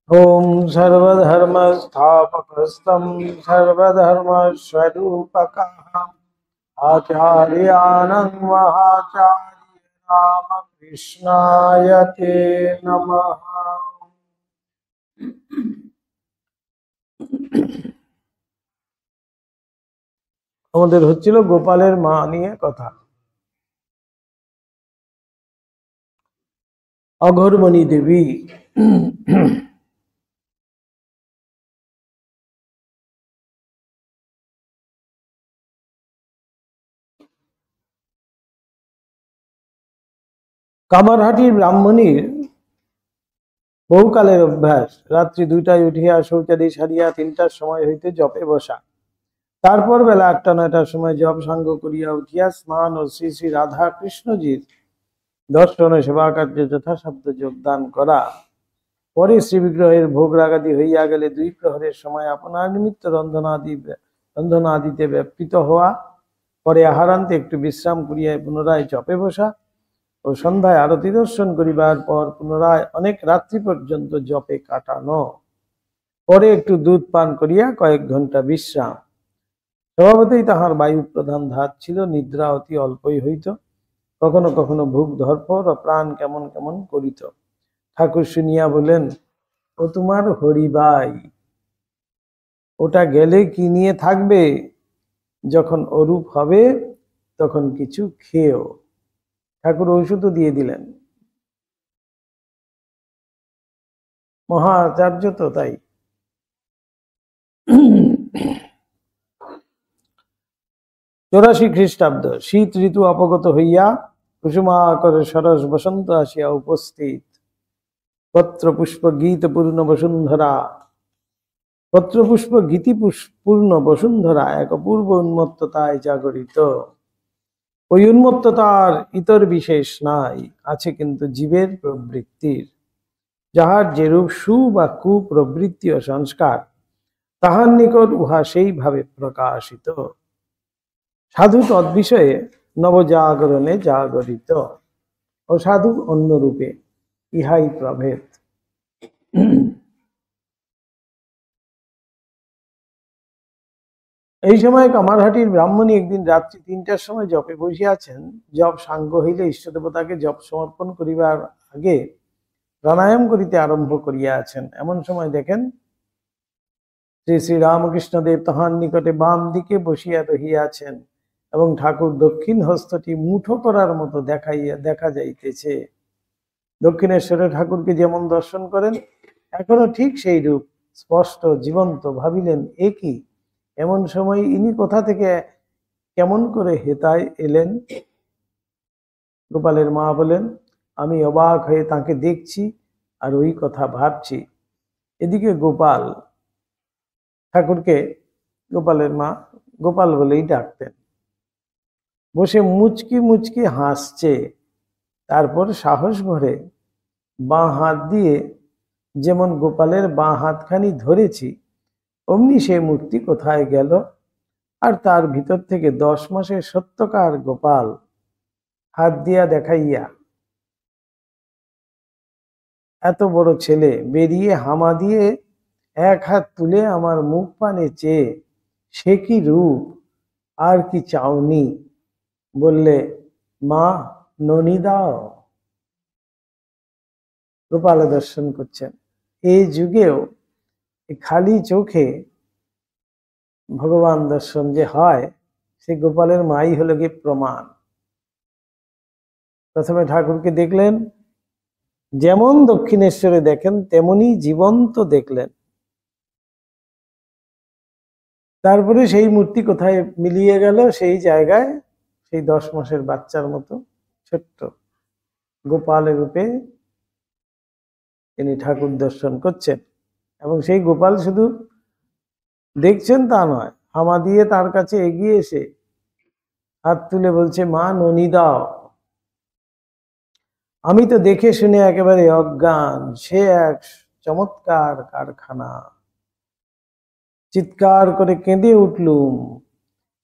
ओम सर्वधर्मस्थापकस्तं सर्वधर्मस्वरूपकः आचार्यानं महाचार्य रामकृष्णाय ते नमः। আমাদের হচ্ছিল গোপালের মা নিয়ে কথা। অঘরমণি দেবী কামারহাটির ব্রাহ্মণীর বহুকালের অভ্যাস রাত্রি 2টায় উঠিয়া শৌচাদি সারিয়া 3টার সময় হইতে জপে বসা, তারপর বেলা 8টা-9টার সময় জপ সাঙ্গ করিয়া উঠিয়া স্নান ও শ্রী শ্রী রাধা কৃষ্ণজির দর্শন ও সেবা কার্যে যথাসাধ্য যোগদান করা, পরে শ্রীবিগ্রহের ভোগ রাগাদি হইয়া গেলে 2 প্রহরের সময় আপনার নিমিত্ত রন্ধনাদিতে ব্যাপৃত হওয়া, পরে আহারান্তে একটু বিশ্রাম করিয়া পুনরায় জপে বসা ও সন্ধ্যায় আরতি দর্শন করিবার পর পুনরায় অনেক রাত্রি পর্যন্ত জপে কাটানো, পরে একটু দুধ পান করিয়া কয়েক ঘন্টা বিশ্রাম। স্বভাবতই তাহার বায়ু প্রধান ধাত ছিল, নিদ্রা অতি অল্পই হইত, কখনো কখনো ভুক ধরফর ও প্রাণ কেমন কেমন করিত। ঠাকুর শুনিয়া বলেন, ও তোমার হরিবাই, ওটা গেলে কি নিয়ে থাকবে, যখন অরূপ হবে তখন কিছু খেয়েও। ঠাকুর ঔষধও দিয়ে দিলেন। মহাচার্য তো তাই। 84 খ্রিস্টাব্দ, শীত ঋতু অপগত হইয়া কুসুমাকর সরস বসন্ত আসিয়া উপস্থিত। পত্র পুষ্প গীত পূর্ণ বসুন্ধরা, পত্র পুষ্প গীতি পূর্ণ বসুন্ধরা এক অপূর্ব উন্মত্ততায় জাগরিত। ওই উন্মত্ততার ইতর বিশেষ নাই, আছে কিন্তু জীবের প্রবৃত্তির। যাহার যেরূপ সু বা কু প্রবৃত্তি ও সংস্কার, তাহার নিকট উহা সেইভাবে প্রকাশিত। সাধু তদ্বিষয়ে নবজাগরণে জাগরিত, ও সাধু অন্য রূপে, ইহাই প্রভেদ। এই সময় কামারহাটির ব্রাহ্মণী একদিন রাত্রি 3টার সময় জপে বসিয়াছেন। জপ সাঙ্গ হইলে ইষ্টদেবতাকে জপ সমর্পণ করিবার আগে প্রাণায়াম করিতে আরম্ভ করিয়াছেন। এমন সময় দেখেন শ্রী শ্রী রামকৃষ্ণদেব তাহার নিকটে বাম দিকে বসিয়া রহিয়াছেন এবং ঠাকুর দক্ষিণ হস্তটি মুঠো করার মতো দেখা যাইতেছে। দক্ষিণেশ্বরে ঠাকুরকে যেমন দর্শন করেন এখনো ঠিক সেই রূপ স্পষ্ট জীবন্ত। ভাবিলেন, এ কি, এমন সময় ইনি কোথা থেকে কেমন করে হেতায় এলেন? গোপালের মা বলেন, আমি অবাক হয়ে তাকে দেখছি আর ওই কথা ভাবছি। এদিকে গোপাল, ঠাকুরকে গোপালের মা গোপাল বলেই ডাকতেন, বসে মুচকি মুচকি হাসছে। তারপর সাহস ভরে বাঁ হাত দিয়ে যেমন গোপালের বাঁ হাতখানি ধরেছি, অমনি সে মূর্তি কোথায় গেল, আর তার ভিতর থেকে 10 মাসের সত্যকার গোপাল হাত দিয়া দেখাইয়া এত বড় ছেলে বেরিয়ে হামা দিয়ে এক হাত তুলে আমার মুখ পানে চেয়ে, সে কি রূপ, আর কি চাওনি, বললে, মা ননি দাও। গোপাল দর্শন করছেন। এই যুগেও খালি চোখে ভগবান দর্শন যে হয়, সে গোপালের মাই হলো গিয়ে প্রমাণ। প্রথমে ঠাকুরকে দেখলেন, যেমন দক্ষিণেশ্বরে দেখেন তেমনি জীবন্ত দেখলেন। তারপরে সেই মূর্তি কোথায় মিলিয়ে গেল, সেই জায়গায় সেই 10 মাসের বাচ্চার মতো ছোট্ট গোপালের রূপে তিনি ঠাকুর দর্শন করছেন। এবং সেই গোপাল শুধু দেখছেন তা নয়, হামা দিয়ে তার কাছে এগিয়ে এসে হাত তুলে বলছে, মা ননি দাও। আমি তো দেখে শুনে একেবারে অজ্ঞান, সে এক চমৎকার কারখানা। চিৎকার করে কেঁদে উঠলুম।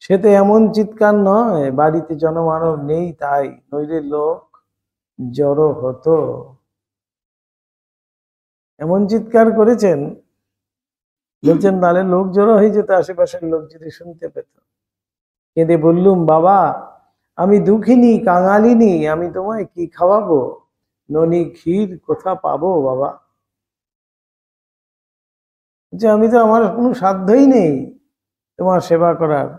সে তো এমন চিৎকার নয়, বাড়িতে জনমানব নেই তাই, নইলে লোক জড়ো হতো। এমন চিৎকার করেছেন, বলছেন নালে লোক জড়ো হয়ে যেত, আশেপাশের লোক যদি শুনতে পেত। কেঁদে বললুম, বাবা আমি দুঃখিনী, কাঙালিনী, আমি তোমায় কি খাওয়াবো? ননি ক্ষীর কোথা পাবো বাবা? যে আমি তো, আমার কোনো সাধ্যই নেই তোমার সেবা করার,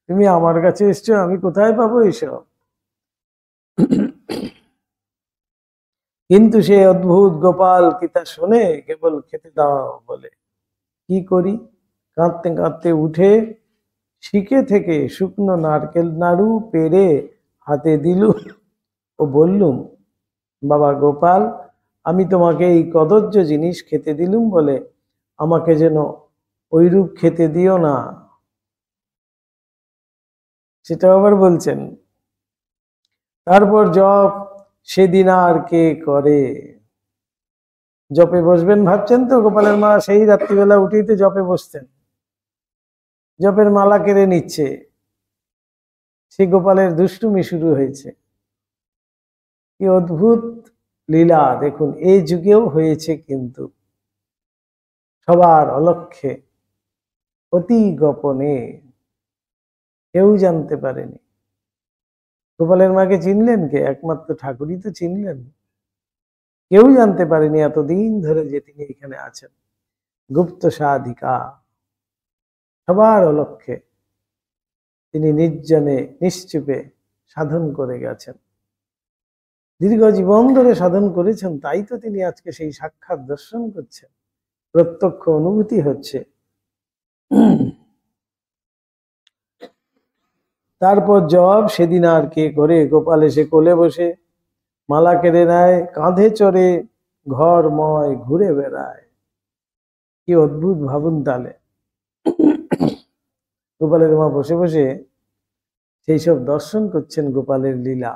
তুমি আমার কাছে এসছো, আমি কোথায় পাবো এইসব? কিন্তু সে অদ্ভুত গোপাল কি তা শোনে? কেবল খেতে দাও বলে। কি করি? কাঁদতে কাঁদতে উঠে শিকে থেকে শুকনো নারকেল নাড়ু পেড়ে হাতে দিলুম ও বললুম, বাবা গোপাল, আমি তোমাকে এই কদর্য জিনিস খেতে দিলুম বলে আমাকে যেন ওইরূপ খেতে দিও না। সেটা আবার বলছেন। তারপর জপ সেদিন আর কে করে? জপে বসবেন ভাবছেন তো? গোপালের মা সেই রাত্রিবেলা উঠেই তো জপে বসতেন। জপের মালা কেড়ে নিচ্ছে, সেই গোপালের দুষ্টুমি শুরু হয়েছে। কি অদ্ভুত লীলা দেখুন, এই যুগেও হয়েছে, কিন্তু সবার অলক্ষ্যে, অতি গোপনে, কেউ জানতে পারেনি। গোপালের মাকে চিনলেন কে? একমাত্র ঠাকুরই তো চিনলেন। কেউ জানতে পারেনি এতদিন ধরে যে তিনি এখানে আছেন। গুপ্ত সাধিকা, সবার অলক্ষ্যে তিনি নির্জনে নিশ্চুপে সাধন করে গেছেন। দীর্ঘ জীবন ধরে সাধন করেছেন, তাই তো তিনি আজকে সেই সাক্ষাৎ দর্শন করছেন, প্রত্যক্ষ অনুভূতি হচ্ছে। তারপর জব সেদিন আর কে করে? গোপাল এসে কোলে বসে মালা কেড়ে নেয়, কাঁধে চড়ে ঘরময় ঘুরে বেড়ায়। কি অদ্ভুত ভাবুন তালে। গোপালের মা বসে বসে সেই সব দর্শন করছেন, গোপালের লীলা।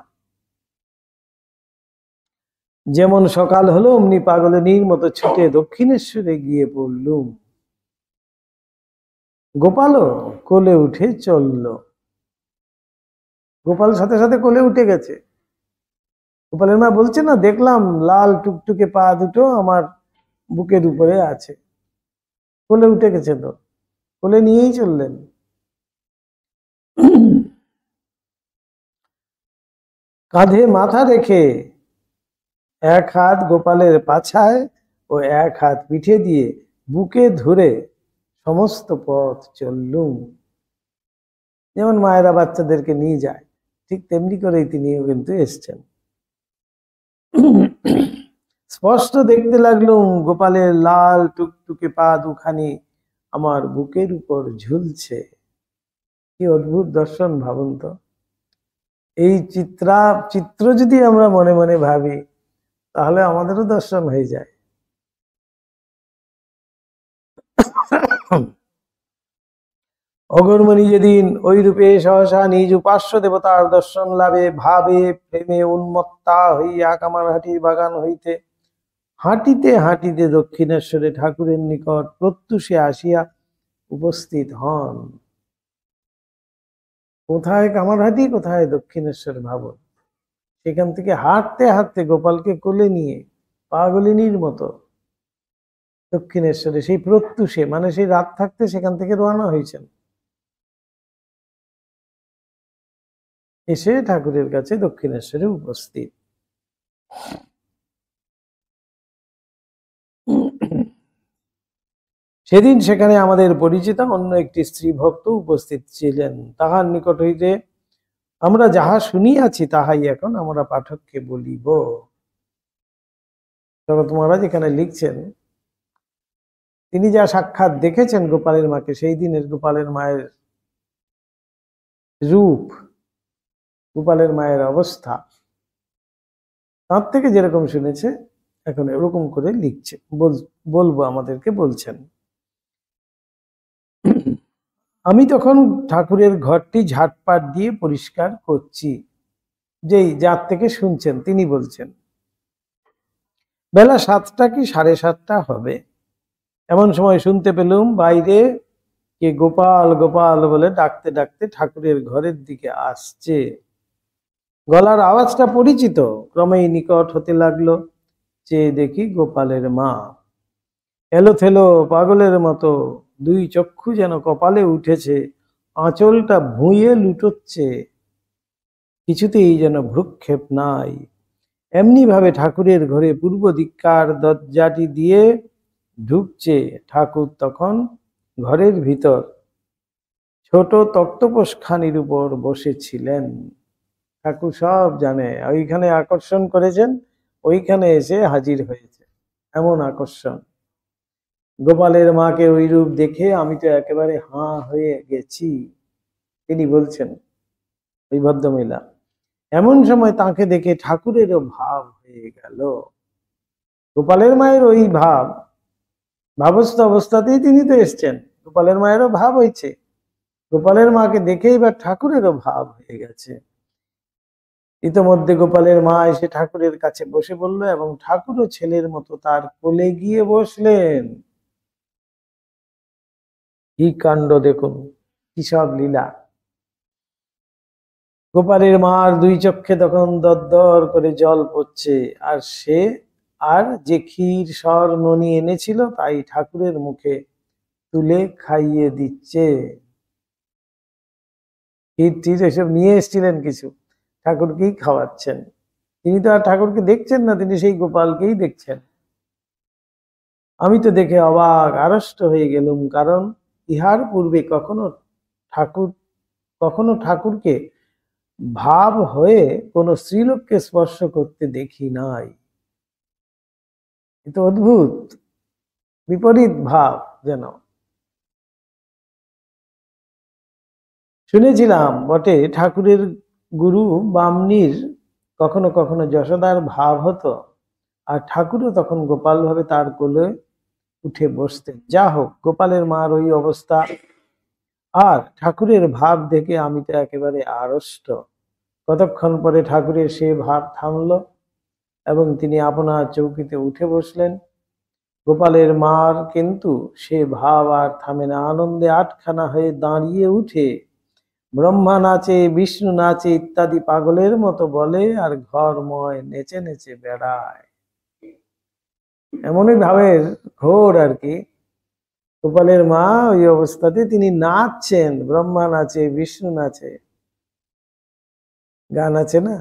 যেমন সকাল হলো অমনি পাগলিনীর মতো ছুটে দক্ষিণেশ্বরে গিয়ে পড়লুম। গোপালও কোলে উঠে চলল। গোপাল সাথে সাথে কোলে উঠে গেছে। গোপালের মা বলছে না, দেখলাম লাল টুকটুকে পা দুটো আমার বুকের উপরে আছে। কোলে উঠে গেছে তো, কোলে নিয়েই চললেন। কাঁধে মাথা রেখে এক হাত গোপালের পাছায় ও এক হাত পিঠে দিয়ে বুকে ধরে সমস্ত পথ চললুম। যেমন মায়েরা বাচ্চাদেরকে নিয়ে যায়, ঠিক তেমনি করেই তিনিও কিন্তু এসছেন। স্পষ্ট দেখতে লাগলুম গোপালের লাল টুকটুকে পা দুখানি আমার বুকের উপর ঝুলছে। কি অদ্ভুত দর্শন ভাবুন তো। এই চিত্র যদি আমরা মনে মনে ভাবি, তাহলে আমাদেরও দর্শন হয়ে যায়। অগরমণি যেদিন ওই রূপে সহসা নিজ উপাস্য দেবতার দর্শন লাভে ভাবে প্রেমে উন্মত্তা হইয়া কামারহাটির বাগান হইতে হাঁটিতে হাঁটিতে দক্ষিণেশ্বরে ঠাকুরের নিকট প্রত্যুষে আসিয়া উপস্থিত হন। কোথায় কামারহাটি, কোথায় দক্ষিণেশ্বর ভাবন। সেখান থেকে হাঁটতে হাঁটতে গোপালকে কোলে নিয়ে পাগলিনীর মতো দক্ষিণেশ্বরে, সেই প্রত্যুষে মানে সেই রাত থাকতে সেখান থেকে রওনা হয়েছেন। এসে ঠাকুরের কাছে দক্ষিণেশ্বরে উপস্থিত। সেদিন সেখানে আমাদের পরিচিত অন্য একটি স্ত্রী ভক্ত উপস্থিত ছিলেন। তাহার নিকট হইতে আমরা যাহা শুনিয়াছি তাহাই এখন আমরা পাঠককে বলিব। জগৎ মহারাজ এখানে লিখছেন, তিনি যা সাক্ষাৎ দেখেছেন গোপালের মাকে, সেই দিনের গোপালের মায়ের রূপ, গোপালের মায়ের অবস্থা, তার থেকে যেরকম শুনেছে এখন এরকম করে লিখছে, বলবো আমাদেরকে বলছেন। আমি তখন ঠাকুরের ঘরটি ঝাটপাট দিয়ে পরিষ্কার করছি। যেই যার থেকে শুনছেন তিনি বলছেন, বেলা 7টা কি 7:30 হবে। এমন সময় শুনতে পেলুম বাইরে কে গোপাল গোপাল বলে ডাকতে ডাকতে ঠাকুরের ঘরের দিকে আসছে। গলার আওয়াজটা পরিচিত, ক্রমেই নিকট হতে লাগলো। চেয়ে দেখি গোপালের মা। এলোথেলো পাগলের মতো, দুই চক্ষু যেন কপালে উঠেছে, আঁচলটা ভুঁইয়ে লুটোচ্ছে, কিছুতেই যেন ভ্রুক্ষেপ নাই। এমনি ভাবে ঠাকুরের ঘরে পূর্ব দিককার দরজাটি দিয়ে ঢুকছে। ঠাকুর তখন ঘরের ভিতর ছোট তক্তপোষখানির উপর বসেছিলেন। ঠাকুর সব জানে, ওইখানে আকর্ষণ করেছেন, ওইখানে এসে হাজির হয়েছে, এমন আকর্ষণ। গোপালের মাকে ওই রূপ দেখে আমি তো একেবারে হাঁ হয়ে গেছি, তিনি বলছেন ওই ভদ্রমহিলা। এমন সময় তাকে দেখে ঠাকুরেরও ভাব হয়ে গেল। গোপালের মায়ের ওই ভাবস্থ অবস্থাতেই তিনি তো এসছেন, গোপালের মায়েরও ভাব হয়েছে। গোপালের মাকে দেখে এবার ঠাকুরেরও ভাব হয়ে গেছে। ইতোমধ্যে গোপালের মা এসে ঠাকুরের কাছে বসে পড়ল এবং ঠাকুরও ছেলের মতো তার কোলে গিয়ে বসলেন। কি কাণ্ড দেখুন, কি সব লীলা। গোপালের মার দুই চক্ষে তখন দরদর করে জল পড়ছে, আর সে আর যে ক্ষীর সর ননি এনেছিল তাই ঠাকুরের মুখে তুলে খাইয়ে দিচ্ছে। ক্ষীর টির এসব নিয়ে এসেছিলেন কিছু, ঠাকুরকেই খাওয়াচ্ছেন। তিনি তো আর ঠাকুরকে দেখছেন না, তিনি সেই গোপালকেই দেখছেন। আমি তো দেখে অবাক আড়ষ্ট হয়ে গেলুম, কারণ ইহার পূর্বে কখনো ঠাকুরকে ভাব হয়ে কোনো স্ত্রীলোককে স্পর্শ করতে দেখি নাই। এ তো অদ্ভুত, বিপরীত ভাব যেন। শুনেছিলাম বটে ঠাকুরের গুরু বামনির কখনো কখনো যশোদার ভাব হতো, আর ঠাকুরও তখন গোপাল ভাবে তার কোলে উঠে বসতেন। যা হোক, গোপালের মার ওই অবস্থা আর ঠাকুরের ভাব দেখে আমি তো একেবারে আড়ষ্ট। কতক্ষণ পরে ঠাকুরের সে ভাব থামল এবং তিনি আপনার চৌকিতে উঠে বসলেন। গোপালের মার কিন্তু সে ভাব আর থামে না, আনন্দে আটখানা হয়ে দাঁড়িয়ে উঠে ব্রহ্মা নাচে, বিষ্ণু নাচে ইত্যাদি পাগলের মতো বলে, আর ঘরময় নেচে নেচে বেড়ায়। এমনই ভাবের ঘোর আর কি। গোপালের মা ওই অবস্থাতে তিনি নাচছেন, ব্রহ্মা নাচে, বিষ্ণু নাচে, গান আছে না,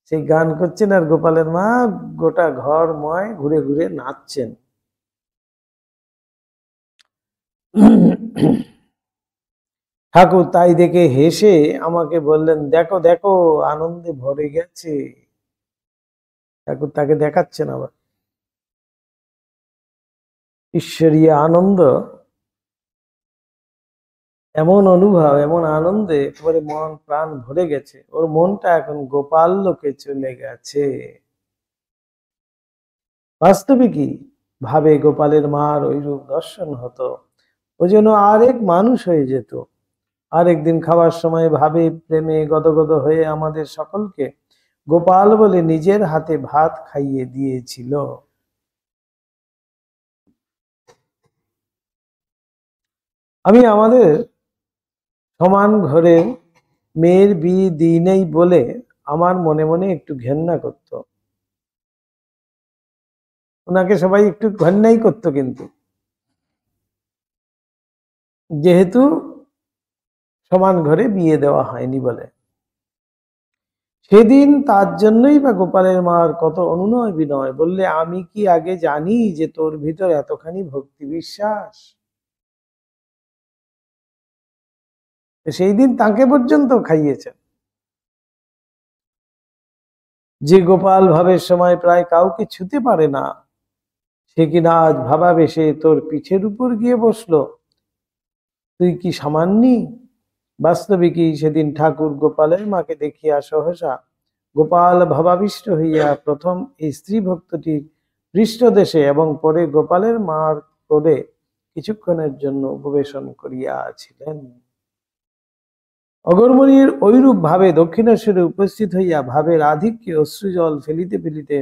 সেই গান করছেন, আর গোপালের মা গোটা ঘরময় ঘুরে ঘুরে নাচছেন। ঠাকুর তাই দেখে হেসে আমাকে বললেন, দেখো দেখো, আনন্দে ভরে গেছে। ঠাকুর তাকে দেখাচ্ছেন আবার ঈশ্বরীয় আনন্দ, এমন অনুভব, এমন আনন্দে একেবারে মন প্রাণ ভরে গেছে। ওর মনটা এখন গোপাল লোকে চলে গেছে। বাস্তবে কি ভাবে গোপালের মার ওই রূপ দর্শন হতো, ও যেন আরেক মানুষ হয়ে যেত। আরেকদিন খাওয়ার সময় ভাবে প্রেমে গদগদ হয়ে আমাদের সকলকে গোপাল বলে নিজের হাতে ভাত খাইয়ে দিয়েছিল। আমি আমাদের সমান ঘরে মেয়ের বিয়ে দিই নেই বলে আমার মনে মনে একটু ঘেন্না করত। ওনাকে সবাই একটু ঘেন্নাই করতো, কিন্তু যেহেতু সমান ঘরে বিয়ে দেওয়া হয়নি বলে। সেদিন তার জন্যই বা গোপালের মার কত অনুনয় বিনয়, বললে আমি কি আগে জানি যে তোর ভিতর এতখানি ভক্তি বিশ্বাস? সেই দিন তাকে পর্যন্ত খাইয়েছেন। যে গোপাল ভাবের সময় প্রায় কাউকে ছুতে পারে না, সে কিনা আজ ভাবাবেশে তোর পিঠের উপর গিয়ে বসলো, তুই কি সামান্যী? বাস্তবিকই সেদিন ঠাকুর গোপালের মাকে দেখিয়া সহসা গোপাল ভাবাবিষ্ট হইয়া প্রথম এই স্ত্রী ভক্তটির পৃষ্ঠদেশে এবং পরে গোপালের মার কোলে কিছুক্ষণের জন্য উপবেশন করিয়াছিলেন। অগরমণির ঐরূপ ভাবে দক্ষিণেশ্বরে উপস্থিত হইয়া ভাবের আধিক্যে অশ্রুজল ফেলিতে ফেলিতে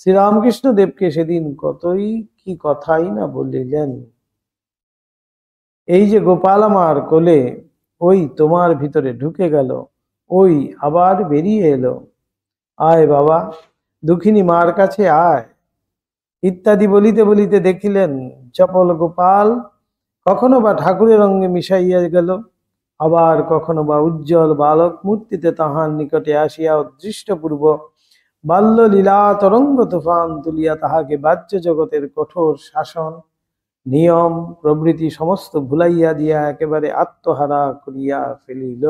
শ্রীরামকৃষ্ণ দেবকে সেদিন কতই কি কথাই না বলিলেন। এই যে গোপাল আমার কোলে, ওই তোমার ভিতরে ঢুকে গেল, ওই আবার বেরিয়ে এলো, আয় বাবা, দুঃখিনী মার কাছে আয়। ইত্যাদি বলিতে বলিতে দেখিলেন চপল গোপাল কখনো বা ঠাকুরের অঙ্গে মিশাইয়া গেল, আবার কখনো বা উজ্জ্বল বালক মূর্তিতে তাহার নিকটে আসিয়া অদৃষ্টপূর্ব বাল্য লীলা তরঙ্গ তুফান তুলিয়া তাহাকে বাহ্য জগতের কঠোর শাসন নিয়ম প্রভৃতি সমস্ত ভুলাইয়া দিয়া একেবারে আত্মহারা করিয়া ফেলিল।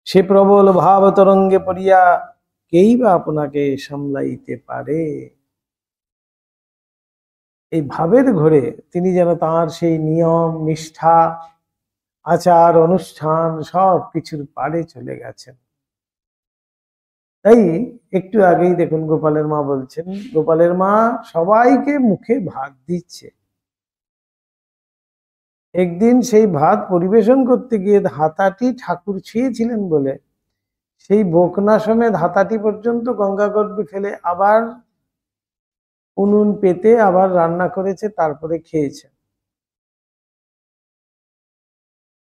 সে প্রবল ভাব তরঙ্গে পড়িয়া কেই বা আপনাকে সামলাইতে পারে? এই ভাবের ঘোরে তিনি যেন তাঁর সেই নিয়ম নিষ্ঠা আচার অনুষ্ঠান সব কিছুর পারে চলে গেছেন। তাই একটু আগেই দেখুন গোপালের মা বলছেন, গোপালের মা সবাইকে মুখে ভাত দিচ্ছে। একদিন সেই ভাত পরিবেশন করতে গিয়ে হাতাটি ঠাকুর ছুঁয়েছিলেন বলে সেই বকনা সমেত হাতাটি পর্যন্ত গঙ্গাগর্ভে ফেলে আবার উনুন পেতে আবার রান্না করেছে, তারপরে খেয়েছে।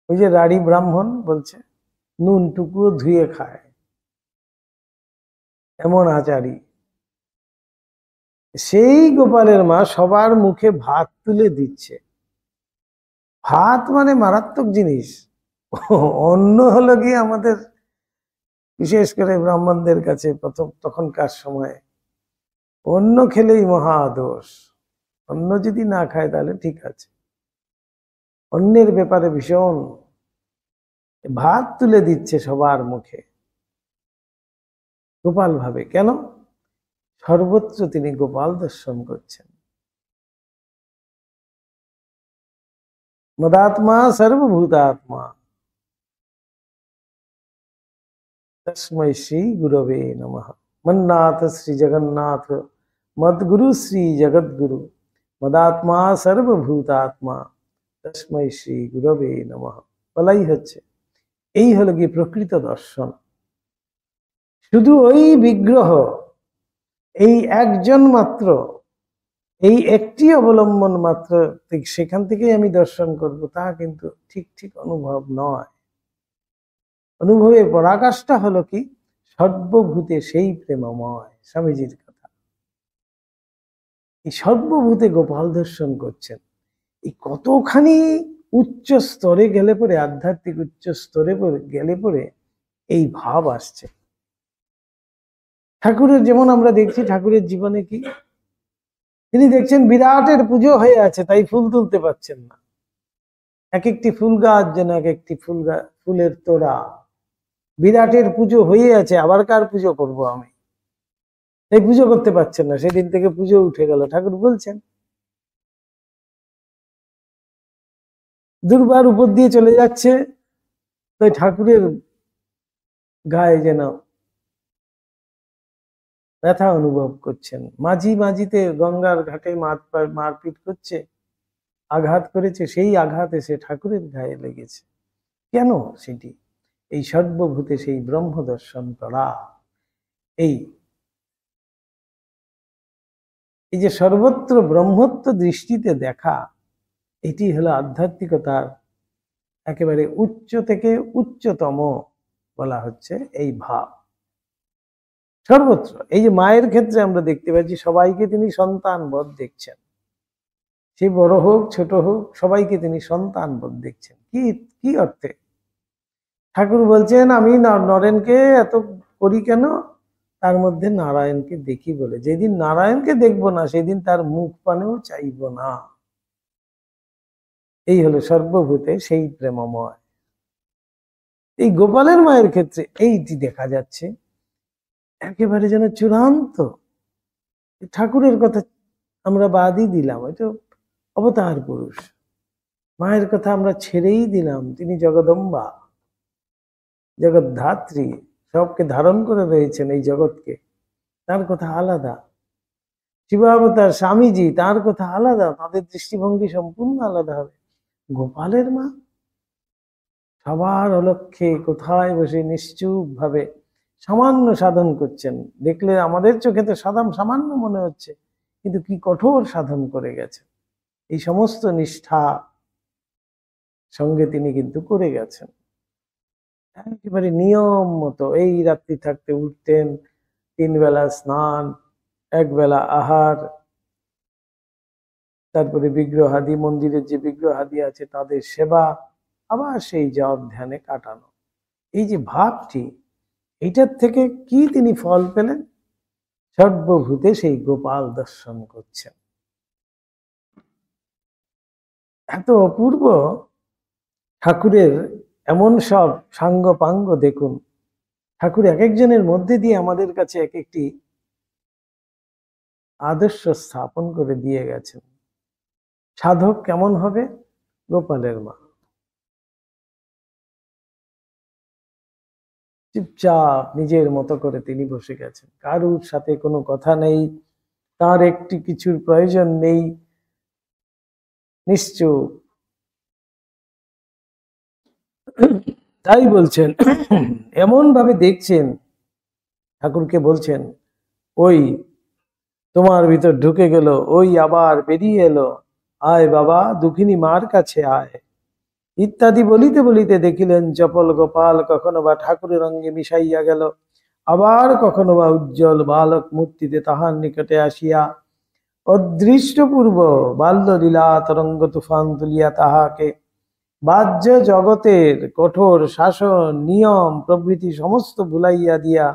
ওই যে রাড়ি ব্রাহ্মণ বলছে নুনটুকুও ধুয়ে খায়, এমন আচারী। সেই গোপালের মা সবার মুখে ভাত তুলে দিচ্ছে। ভাত মানে মারাত্মক জিনিস। অন্ন হলো গিয়ে আমাদের বিশেষ করে ব্রাহ্মণদের কাছে তখনকার সময়ে অন্ন খেলেই মহা দোষ। অন্ন যদি না খায় তাহলে ঠিক আছে, অন্যের ব্যাপারে ভীষণ। ভাত তুলে দিচ্ছে সবার মুখে। গোপাল ভাবে কেন? সর্বত্র তিনি গোপাল দর্শন করছেন। মদাত্মা সর্বভূতাত্মা তস্मै শ্রী গুরবে নমঃ। মন্নাথ শ্রী জগন্নাথ মদ্গুরু শ্রী জগদ্গুরু মদাত্মা সর্বভূতাত্মা তস্मै শ্রী গুরবে নমঃ। বলাই হচ্ছে এই হলো কি প্রকৃত দর্শন। শুধু ওই বিগ্রহ, এই একজন মাত্র, এই একটি অবলম্বন মাত্র, সেখান থেকেই আমি দর্শন করব তা কিন্তু ঠিক ঠিক অনুভব নয়। অনুভবের পরাকাষ্ঠা হলো কি সর্বভূতে সেই প্রেমময়। স্বামীজির কথা, এই সর্বভূতে গোপাল দর্শন করছেন। এই কতখানি উচ্চ স্তরে গেলে পরে, আধ্যাত্মিক উচ্চ স্তরে গেলে পরে এই ভাব আসছে। ঠাকুরের যেমন আমরা দেখছি, ঠাকুরের জীবনে কি তিনি দেখছেন বিরাটের পুজো হয়ে আছে, তাই ফুল তুলতে পারছেন না। এক একটি ফুল গাছ যেন এক একটি ফুলের তোড়া। বিরাটের পুজো হয়ে আছে, আবার কার পুজো করব আমি? এই পুজো করতে পারছেন না, সেদিন থেকে পুজো উঠে গেল। ঠাকুর বলছেন দুর্বার উপর দিয়ে চলে যাচ্ছে, তাই ঠাকুরের গায়ে যেন ব্যথা অনুভব করছেন। মাঝি মাঝিতে গঙ্গার ঘাটে মারপিট করছে, আঘাত করেছে, সেই আঘাত এসে ঠাকুরের গায়ে লেগেছে। কেন? সেটি এই সর্বভূতে সেই ব্রহ্ম দর্শন করা, এই যে সর্বত্র ব্রহ্মত্ব দৃষ্টিতে দেখা, এটি হলো আধ্যাত্মিকতার একেবারে উচ্চ থেকে উচ্চতম বলা হচ্ছে এই ভাব। সর্বত্র এই যে মায়ের ক্ষেত্রে আমরা দেখতে পাচ্ছি সবাইকে তিনি সন্তান বোধ দেখছেন। সে বড় হোক ছোট হোক সবাইকে তিনি সন্তান বোধ দেখছেন। কি কি অর্থে? ঠাকুর বলছেন আমি নরেনকে এত করি কেন? তার মধ্যে নারায়ণকে দেখি বলে। যেদিন নারায়ণকে দেখবো না সেদিন তার মুখ পানেও চাইব না। এই হলো সর্বভূতে সেই প্রেমময়। এই গোপালের মায়ের ক্ষেত্রে এইটি দেখা যাচ্ছে, একেবারে যেন চূড়ান্ত। ঠাকুরের কথা আমরা বাদই দিলাম, এটা অবতার পুরুষ। মায়ের কথা আমরা ছেড়েই দিলাম, তিনি জগদম্বা, জগদ্ধাত্রী, সবকে ধারণ করে রয়েছেন এই জগৎকে। তার কথা আলাদা। শিবাবতার স্বামীজি, তার কথা আলাদা, তাদের দৃষ্টিভঙ্গি সম্পূর্ণ আলাদা হবে। গোপালের মা সবার অলক্ষ্যে কোথায় বসে নিশ্চুপ ভাবে সামান্য সাধন করছেন। দেখলে আমাদের চোখে তো সামান্য মনে হচ্ছে, কিন্তু কি কঠোর সাধন করে গেছেন। এই সমস্ত নিষ্ঠা সঙ্গে তিনি কিন্তু করে গেছেন। একেবারে নিয়ম মতো এই রাত্রি থাকতে উঠতেন, 3 বেলা স্নান, 1 বেলা আহার, তারপরে বিগ্রহাদি, মন্দিরের যে বিগ্রহাদি আছে তাদের সেবা, আবার সেই জপ ধ্যানে কাটানো। এই যে ভাবটি, এইটার থেকে কি তিনি ফল পেলেন? সর্বভূতে সেই গোপাল দর্শন করছেন। এত অপূর্ব ঠাকুরের এমন সব সাঙ্গ পাঙ্গ দেখুন। ঠাকুর এক একজনের মধ্যে দিয়ে আমাদের কাছে এক একটি আদর্শ স্থাপন করে দিয়ে গেছেন। সাধক কেমন হবে? গোপালের মা। চুপচাপ নিজের মতো করে তিনি বসে গেছেন, কারুর সাথে কোনো কথা নেই, তার একটি কিছুর প্রয়োজন নেই, নিশ্চুপ। তাই বলছেন, এমন ভাবে দেখছেন, ঠাকুরকে বলছেন, ওই তোমার ভিতর ঢুকে গেল, ওই আবার বেরিয়ে এলো, আয় বাবা দুঃখিনী মার কাছে আয়, ইত্যাদি বলিতে বলিতে দেখিলেন চপল গোপাল কখনো বা ঠাকুরের অঙ্গে মিশাইয়া গেল, আবার কখনো বা উজ্জ্বল বালক মূর্তিতে তাহার নিকটে আসিয়া অদৃষ্টপূর্ব বাল্যলীলা তরঙ্গ তুফান তুলিয়া তাহাকে বাহ্য জগতের কঠোর শাসন নিয়ম প্রভৃতি সমস্ত ভুলাইয়া দিয়া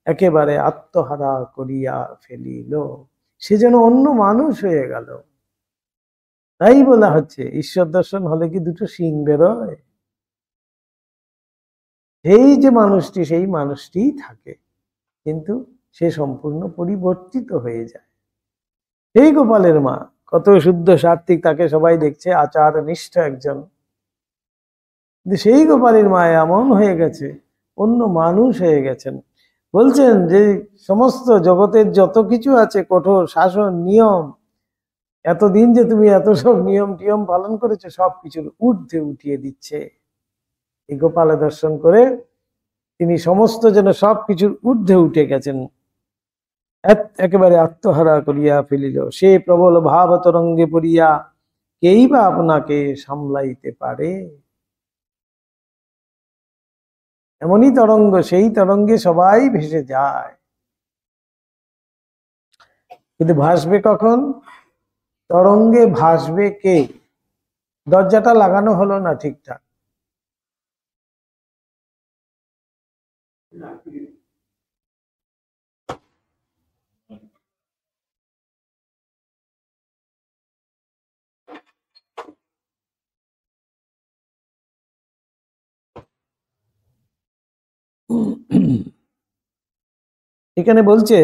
একেবারে আত্মহারা করিয়া ফেলিল। সে যেন অন্য মানুষ হয়ে গেল। তাই বলা হচ্ছে, ঈশ্বর দর্শন হলে কি দুটো শিং বেরোয়? সেই যে মানুষটি, সেই মানুষটিই থাকে, কিন্তু সে সম্পূর্ণ পরিবর্তিত হয়ে যায়। সেই গোপালের মা কত শুদ্ধ সাত্ত্বিক, তাকে সবাই দেখছে আচার নিষ্ঠ একজন, কিন্তু সেই গোপালের মা এমন হয়ে গেছে, অন্য মানুষ হয়ে গেছেন। বলছেন যে সমস্ত জগতের যত কিছু আছে কঠোর শাসন নিয়ম, এতদিন যে তুমি এত সব নিয়ম টিয়ম পালন করেছো, সবকিছুর ঊর্ধ্বে উঠিয়ে দিচ্ছে। এই গোপালে দর্শন করে তিনি সমস্ত যেন সবকিছুর ঊর্ধ্বে উঠে গেছেন, একেবারে আত্মহারা করিয়া ফেলিল। সে প্রবল ভাব তরঙ্গে পড়িয়া কেই বা আপনাকে সামলাইতে পারে? এমনই তরঙ্গ, সেই তরঙ্গে সবাই ভেসে যায়, কিন্তু ভাসবে কখন? তরঙ্গে ভাসবে কে? দরজাটা লাগানো হলো না ঠিকঠাক। এখানে বলছে,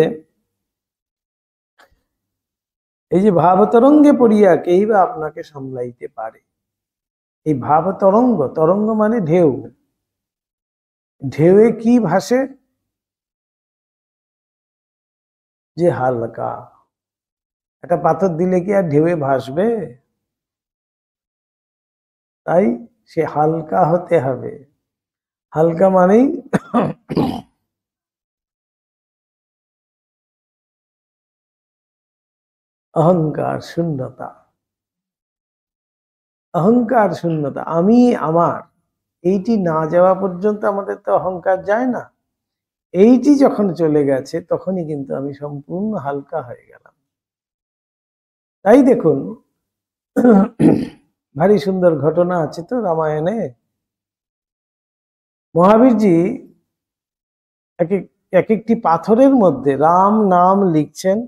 এই যে ভাবতরঙ্গে পড়িয়া কেই বা আপনাকে সামলাইতে পারে। এই ভাবতরঙ্গ, তরঙ্গ মানে ঢেউ, ঢেউয়ে কি ভাসে? যে হালকা। একটা পাথর দিলে কি আর ঢেউয়ে ভাসবে? তাই সে হালকা হতে হবে। হালকা মানেই অহংকার শূন্যতা। অহংকার শূন্যতা, আমি আমার, এইটি না যাওয়া পর্যন্ত আমাদের তো অহংকার যায় না। এইটি যখন চলে গেছে তখনই কিন্তু আমি সম্পূর্ণ হালকা হয়ে গেলাম। তাই দেখুন, ভারী সুন্দর ঘটনা আছে তো রামায়ণে। মহাবীরজি এক একটি পাথরের মধ্যে রাম নাম লিখছেন,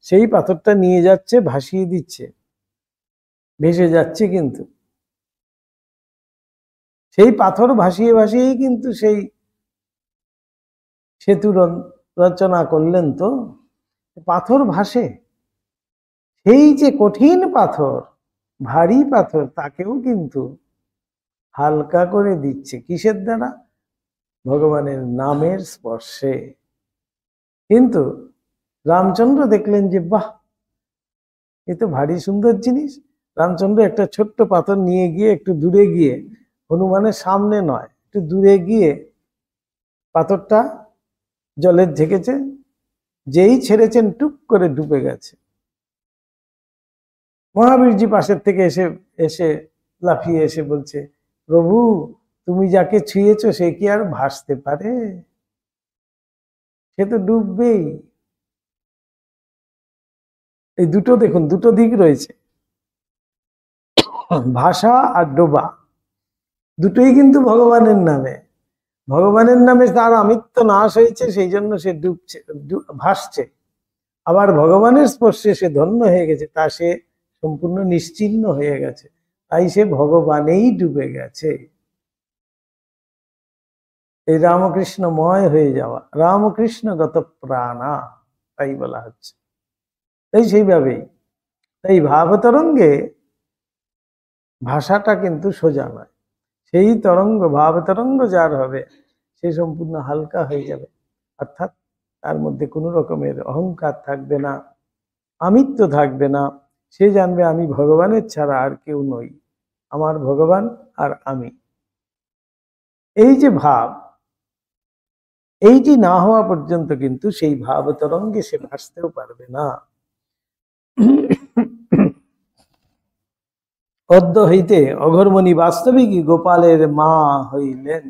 সেই পাথরটা নিয়ে যাচ্ছে, ভাসিয়ে দিচ্ছে, ভেসে যাচ্ছে, কিন্তু সেই পাথর ভাসিয়ে ভাসিয়েই কিন্তু সেই সেতু রচনা করলেন। তো পাথর ভাসে, সেই যে কঠিন পাথর, ভারী পাথর, তাকেও কিন্তু হালকা করে দিচ্ছে। কিসের দ্বারা? ভগবানের নামের স্পর্শে। কিন্তু রামচন্দ্র দেখলেন যে বাহ, এ তো ভারী সুন্দর জিনিস। রামচন্দ্র একটা ছোট্ট পাথর নিয়ে গিয়ে একটু দূরে গিয়ে, হনুমানের সামনে নয়, একটু দূরে গিয়ে পাথরটা জলে ঢেকেছে, যেই ছেড়েছেন টুক করে ডুবে গেছে। মহাবীরজি পাশের থেকে এসে এসে লাফিয়ে এসে বলছে, প্রভু তুমি যাকে ছুঁয়েছ সে কি আর ভাসতে পারে? সে তো ডুববেই। এই দুটো দেখুন, দুটো দিক রয়েছে। ভাষা আর ডোবা দুটোই কিন্তু ভগবানের নামে। ভগবানের নামে তার আমিত্ব নাশ হয়েছে, সেই জন্য সে ডুবছে, ভাসছে। আবার ভগবানের স্পর্শে সে ধন্য হয়ে গেছে, তা সে সম্পূর্ণ নিশ্চিহ্ন হয়ে গেছে, তাই সে ভগবানেই ডুবে গেছে। এই রামকৃষ্ণময় হয়ে যাওয়া, রামকৃষ্ণগত প্রাণা, তাই বলা হচ্ছে। তাই সেইভাবেই, তাই ভাবতরঙ্গে ভাষাটা কিন্তু সোজা নয়। সেই তরঙ্গ, ভাব তরঙ্গ যার হবে, সে সম্পূর্ণ হালকা হয়ে যাবে, অর্থাৎ তার মধ্যে কোনো রকমের অহংকার থাকবে না, আমিত্ব থাকবে না। সে জানবে আমি ভগবানের ছাড়া আর কেউ নই, আমার ভগবান আর আমি। এই যে ভাব, এইটি না হওয়া পর্যন্ত কিন্তু সেই ভাব তরঙ্গে সে ভাসতেও পারবে না। অদ্য হইতে অঘরমণি বাস্তবিকই গোপালের মা হইলেন।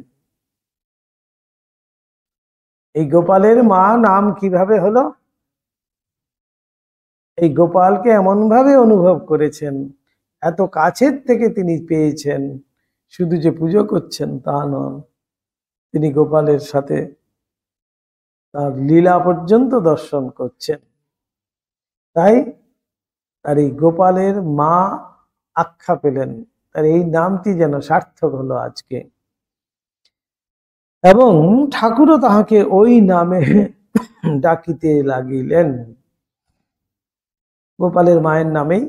এই গোপালের মা নাম কিভাবে হলো? এই গোপালকে এমন ভাবে অনুভব করেছেন, এত কাছের থেকে তিনি পেয়েছেন, শুধু যে পুজো করছেন তা নন, তিনি গোপালের সাথে তার লীলা পর্যন্ত দর্শন করছেন। তাই তার এই গোপালের মা আখ্যা পেলেন, তার এই নামটি যেন সার্থক হলো আজকে। এবং ঠাকুরও তাহাকে ওই নামে ডাকিতে লাগিলেন। গোপালের মায়ের নামেই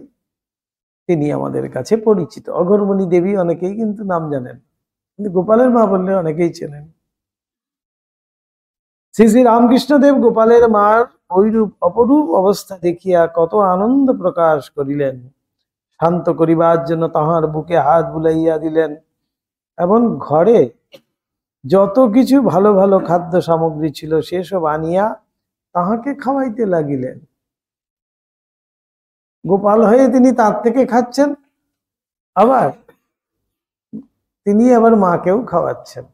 তিনি আমাদের কাছে পরিচিত। অঘরমণি দেবী অনেকেই কিন্তু নাম জানেন, কিন্তু গোপালের মা বললে অনেকেই চেনেন। শ্রী শ্রী রামকৃষ্ণদেব গোপালের মার ওইরূপ অপরূপ অবস্থা দেখিয়া কত আনন্দ প্রকাশ করিলেন। শান্ত করিবার জন্য তাহার বুকে হাত বুলাইয়া দিলেন এবং ঘরে যত কিছু ভালো ভালো খাদ্য সামগ্রী ছিল সেসব আনিয়া তাহাকে খাওয়াইতে লাগিলেন। গোপাল হয়ে তিনি তার থেকে খাচ্ছেন, আবার তিনি আবার মাকেও খাওয়াচ্ছেন।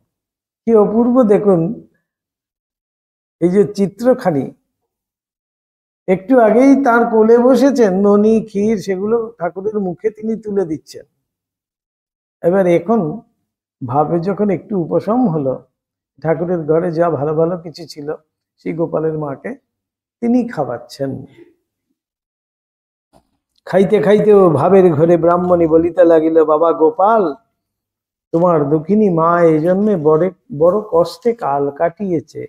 কি অপূর্ব দেখুন এই যে চিত্রখানি। একটু আগেই তার কোলে বসেছেন, ননি ক্ষীর সেগুলো ঠাকুরের মুখে তিনি তুলে দিচ্ছেন। এবার এখন ভাবে যখন একটু উপশম হলো, ঠাকুরের ঘরে যা ভালো ভালো কিছু ছিল সেই গোপালের মাকে তিনি খাওয়াচ্ছেন। খাইতে খাইতেও ভাবের ঘরে ব্রাহ্মণী বলিতে লাগিল, বাবা গোপাল, তোমার দুঃখিনী মা এই জন্যে বড় কষ্টে কাল কাটিয়েছে।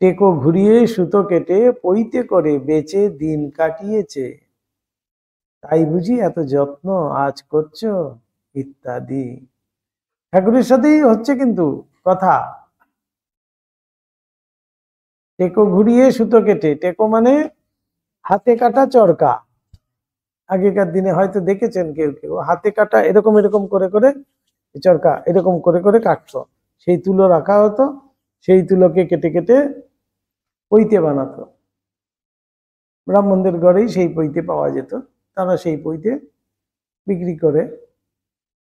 টেকো ঘুরিয়ে সুতো কেটে পইতে করে বেচে দিন কাটিয়েছে, তাই বুঝি এত যত্ন আজ করছো ইত্যাদি। ঠাকুরের সাথেই হচ্ছে কিন্তু কথা। টেকো ঘুরিয়ে সুতো কেটে, টেকো মানে হাতে কাটা চরকা। আগেকার দিনে হয়তো দেখেছেন কেউ কেউ হাতে কাটা এরকম এরকম করে করে চরকা এরকম করে করে কাটতো, সেই তুলো রাখা হতো, সেই তুলোকে কেটে কেটে পইতে বানাতো। ব্রাহ্মণদের ঘরেই সেই পইতে পাওয়া যেত, তারা সেই পইতে বিক্রি করে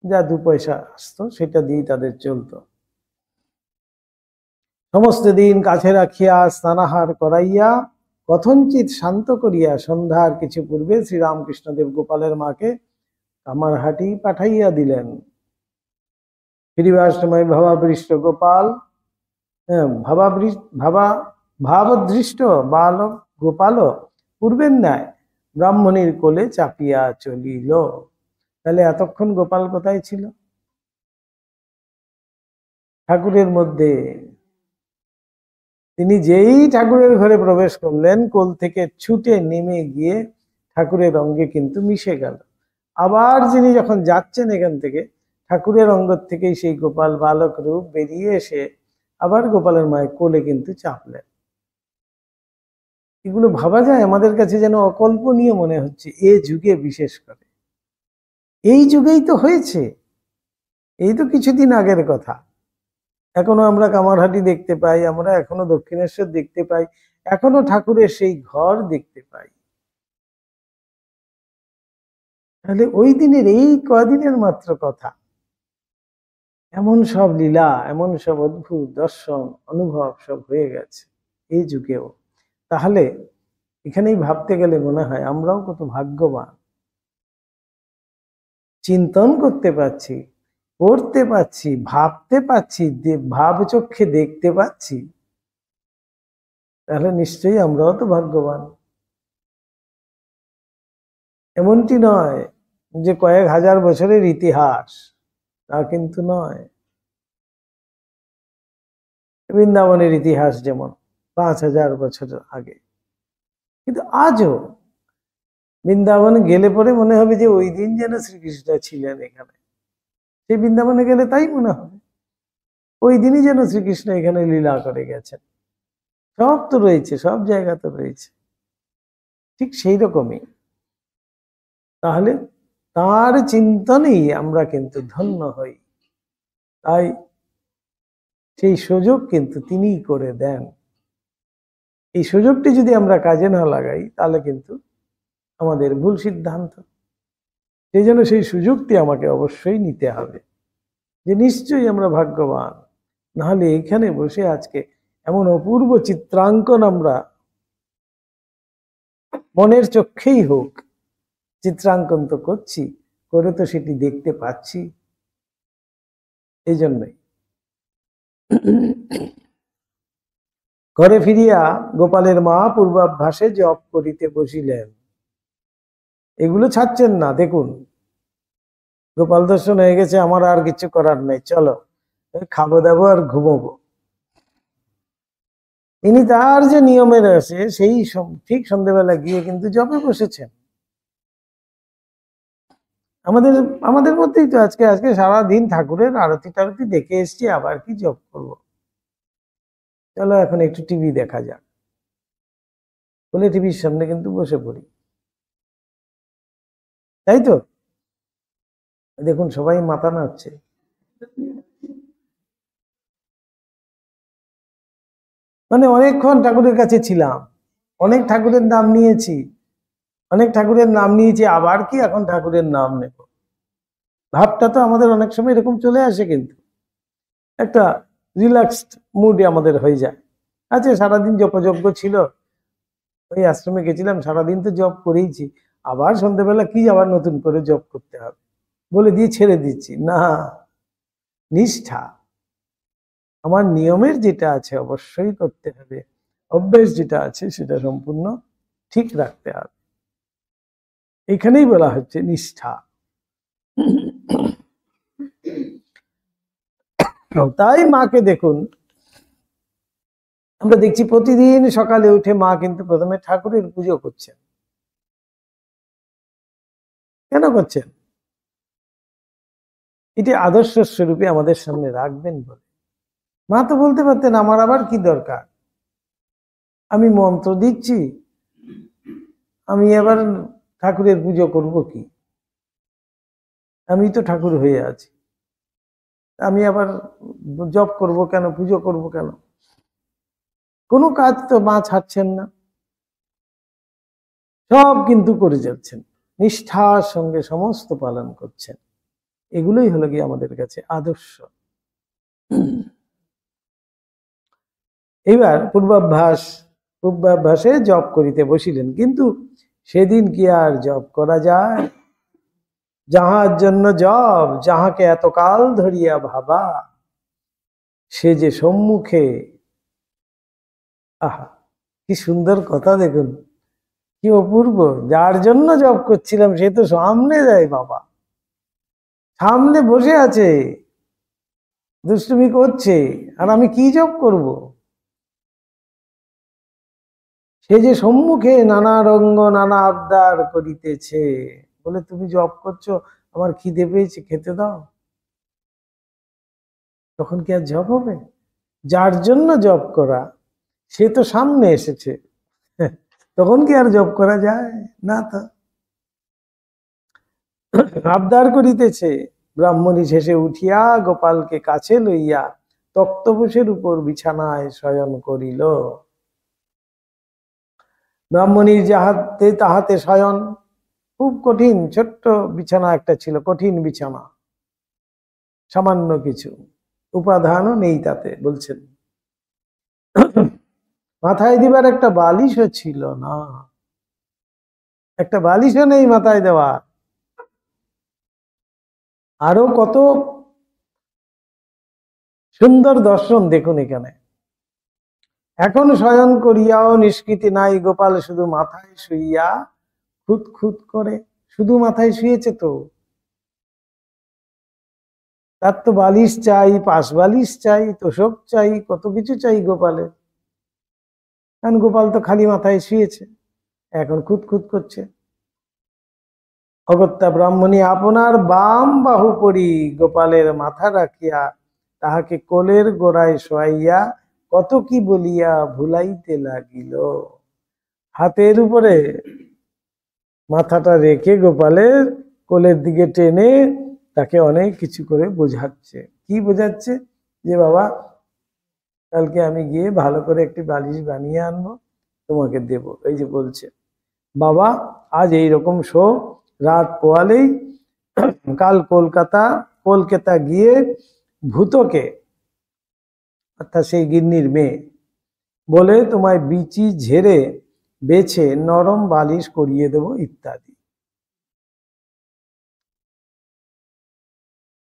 যা 2 পয়সা আসতো সেটা দিয়েই তাদের চলতো। সমস্ত দিন কাছে রাখিয়া স্নানাহার করাইয়া কথঞ্চিত শান্ত করিয়া সন্ধ্যার কিছু পূর্বে শ্রীরামকৃষ্ণদেব গোপালের মাকে কামারহাটি পাঠাইয়া দিলেন। ফিরিবার সময় ভাবাবৃষ্ট গোপাল, ভাবদৃষ্ট বালক গোপাল পূর্বের ন্যায় ব্রাহ্মণীর কোলে চাপিয়া চলিল। তাহলে এতক্ষণ গোপাল কোথায় ছিল? ঠাকুরের মধ্যে। তিনি যেই ঠাকুরের ঘরে প্রবেশ করলেন, কোল থেকে ছুটে নেমে গিয়ে ঠাকুরের অঙ্গে কিন্তু মিশে গেল। আবার যিনি যখন যাচ্ছেন এখান থেকে, ঠাকুরের অঙ্গ থেকেই সেই গোপাল বালক রূপ বেরিয়ে এসে আবার গোপালের মায়ের কোলে কিন্তু চাপলেন। এগুলো ভাবা যায় আমাদের কাছে যেন অকল্পনীয় মনে হচ্ছে এ যুগে, বিশেষ করে এই যুগেই তো হয়েছে। এই তো কিছুদিন আগের কথা। এখনো আমরা কামারহাটি দেখতে পাই, আমরা এখনো দক্ষিণেশ্বর দেখতে পাই, এখনো ঠাকুরের সেই ঘর দেখতে পাই। তাহলে ওই দিনের এই কদিনের মাত্র কথা, এমন সব লীলা, এমন সব অদ্ভুত দর্শন অনুভব সব হয়ে গেছে এই যুগেও। তাহলে এখানেই ভাবতে গেলে মনে হয় আমরাও কত ভাগ্যবান। চিন্তন করতে পারছি, পড়তে পারছি, ভাবতে পারছি, ভাব চক্ষে দেখতে পাচ্ছি, তাহলে নিশ্চয়ই আমরাও তো ভাগ্যবান। এমনটি নয় যে কয়েক হাজার বছরের ইতিহাস, তা কিন্তু নয়। বৃন্দাবনের ইতিহাস যেমন 5000 বছর আগে, কিন্তু আজও বৃন্দাবনে গেলে পরে মনে হবে যে ওই দিন যেন শ্রীকৃষ্ণ ছিলেন এখানে। সেই বৃন্দাবনে গেলে তাই মনে হবে ওই দিনই যেন শ্রীকৃষ্ণ এখানে লীলা করে গেছেন। সব তো রয়েছে, সব জায়গা তো রয়েছে, ঠিক সেই রকমই। তাহলে তার চিন্তনেই আমরা কিন্তু ধন্য হই। তাই সেই সুযোগ কিন্তু তিনিই করে দেন। এই সুযোগটি যদি আমরা কাজে না লাগাই তাহলে কিন্তু আমাদের ভুল সিদ্ধান্ত। সেই জন্য সেই সুযোগটি আমাকে অবশ্যই নিতে হবে, যে নিশ্চয়ই আমরা ভাগ্যবান। নাহলে এখানে বসে আজকে এমন অপূর্ব চিত্রাঙ্কন আমরা মনের চক্ষেই হোক চিত্রাঙ্কন তো করছি, করে তো সেটি দেখতে পাচ্ছি। এই জন্যই ঘরে ফিরিয়া গোপালের মা পূর্বাভ্যাসে জপ করিতে বসিলেন। এগুলো ছাড়ছেন না। দেখুন, গোপাল দর্শন হয়ে গেছে, আমার আর কিছু করার নেই, চলো খাবো দাবো আর ঘুমোবো। ইনি তার যে নিয়মের আছে সেই ঠিক সন্ধ্যেবেলা গিয়ে কিন্তু জপে বসেছেন। আমাদের আমাদের মধ্যেই তো আজকে আজকে সারাদিন ঠাকুরের আরতি টারতি দেখে এসছি, আবার কি জপ করব, চলো এখন একটু টিভি দেখা যাক বলে টিভির সামনে কিন্তু বসে পড়ি, তাই তো? দেখুন সবাই মাথা নাড়ছে। মানে অনেকক্ষণ ঠাকুরের কাছে ছিলাম, অনেক ঠাকুরের নাম নিয়েছি, আবার কি এখন ঠাকুরের নাম নেব, ভাবটা তো আমাদের অনেক সময় এরকম চলে আসে। কিন্তু একটা রিল্যাক্সড মুডে আমাদের হয়ে যায়। আচ্ছা, সারাদিন জপযজ্ঞ ছিল, ওই আশ্রমে গেছিলাম, সারাদিন তো জপ করেইছি, আবার সন্ধ্যেবেলা কি আবার নতুন করে জপ করতে হবে বলে দিয়ে ছেড়ে দিচ্ছি। না, নিষ্ঠা, আমার নিয়মের যেটা আছে অবশ্যই করতে হবে, অভ্যেস যেটা আছে সেটা সম্পূর্ণ ঠিক রাখতে হবে। এখানেই বলা হচ্ছে নিষ্ঠা। তাই মাকে দেখুন, আমরা দেখছি প্রতিদিন সকালে উঠে মা কিন্তু প্রথমে ঠাকুরের পুজো করছেন। কেন করছেন? এটি আদর্শ স্বরূপে আমাদের সামনে রাখবেন বলে। মা তো বলতে পারতেন আমার আবার কি দরকার, আমি মন্ত্র দিচ্ছি, আমি আবার ঠাকুরের পুজো করব কি, আমি তো ঠাকুর হয়ে আছি, আমি আবার জপ করব কেন, পুজো করব কেন? কোনো কাজ তো মা ছাড়ছেন না, সব কিন্তু করে যাচ্ছেন, নিষ্ঠার সঙ্গে সমস্ত পালন করছেন। এগুলোই হলো কি আমাদের কাছে আদর্শ। এবার পূর্বাভ্যাসে জপ করিতে বসিলেন, কিন্তু সেদিন কি আর জপ করা যায়? যাহার জন্য জপ, যাহাকে এতকাল ধরিয়া ভাবা, সে যে সম্মুখে। আহা, কি সুন্দর কথা! দেখুন কি অপূর্ব। যার জন্য জপ করছিলাম সে তো সামনে যায়, বাবা সামনে বসে আছে, দুষ্টুমি করছে, আর আমি কি জপ করব? সে যে সম্মুখে নানা রঙ্গ নানা আবদার করিতেছে, বলে তুমি জপ করছো, আমার খিদে পেয়েছে, খেতে দাও। তখন কি আর জপ হবে? যার জন্য জপ করা সে তো সামনে এসেছে, তখন কি আর জপ করা যায়? না। তো আবদার করিতেছে। ব্রাহ্মণী শেষে উঠিয়া গোপালকে কাছে লইয়া তক্তপোষের উপর বিছানায় শয়ন করিল। ব্রাহ্মণীর যাহাতে তাহাতে শয়ন, খুব কঠিন, ছোট্ট বিছানা একটা ছিল, কঠিন বিছানা, সামান্য কিছু উপাদানও নেই তাতে, বলছেন মাথায় দিবার একটা বালিশও ছিল না, একটা বালিশও নেই মাথায় দেওয়া। আরো কত সুন্দর দর্শন দেখুন এখানে। এখন শয়ন করিয়াও নিষ্কৃতি নাই, গোপাল শুধু মাথায় শুইয়া খুদ খুদ করে। শুধু মাথায় শুয়েছে তো, তার তো বালিশ চাই, পাশ বালিশ চাই, তোষক চাই, কত কিছু চাই গোপালের। কারণ গোপাল তো খালি মাথায় শুয়েছে, এখন খুদ খুদ করছে। অগত্যা ব্রাহ্মণী আপনার বাম বাহু পরি গোপালের মাথা রাখিয়া তাহাকে কোলের গোড়ায় শোয়াইয়া কত কি বলিয়া ভুলাইতে লাগিল। হাতের উপরে মাথাটা রেখে গোপালের কোলের দিকে টেনে তাকে অনেক কিছু করে বোঝাচ্ছে। কি বোঝাচ্ছে? যে বাবা, কালকে আমি গিয়ে ভালো করে একটি বালিশ বানিয়ে আনবো, তোমাকে দেব। এই যে বলছে, বাবা আজ এইরকম শো, রাত পোয়ালেই কাল কলকাতা গিয়ে ভূতকে, অর্থাৎ সেই গিন্নির মেয়ে, বলে তোমায় বিচি ঝেড়ে বেছে নরম বালিশ করিয়ে দেব ইত্যাদি।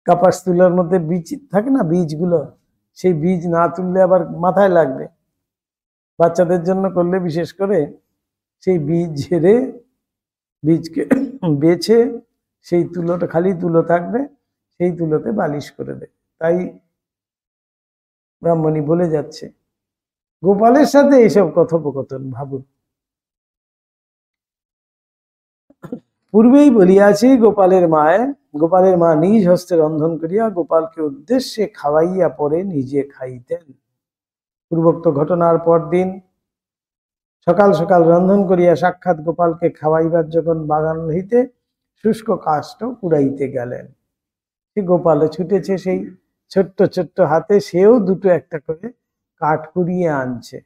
কাপাস তুলার মধ্যে বীজ থাকে না, বীজগুলো, সেই বীজ না তুললে আবার মাথায় লাগবে। বাচ্চাদের জন্য করলে বিশেষ করে সেই বীজ ঝেড়ে বীজকে বেছে সেই তুলোটা, খালি তুলো থাকবে, সেই তুলোতে বালিশ করে দেয়। তাই ব্রাহ্মণী বলে যাচ্ছে গোপালের সাথে এইসব কথোপকথন। ভাবুন, পূর্বেই বলিয়াছি গোপালের মা নিজ হস্তে রন্ধন করিয়া গোপালকে উদ্দেশ্যে খাওয়াইয়া পরে নিজে খাইতেন। পূর্বোক্ত ঘটনার পর দিন সকাল সকাল রন্ধন করিয়া সাক্ষাৎ গোপালকে খাওয়াইবার যখন বাগান হইতে শুষ্ক কাষ্ঠ কুড়াইতে গেলেন, সে গোপালে ছুটেছে সেই ছোট্ট ছোট্ট হাতে, সেও দুটো একটা করে কাঠ কুড়িয়ে আনছে।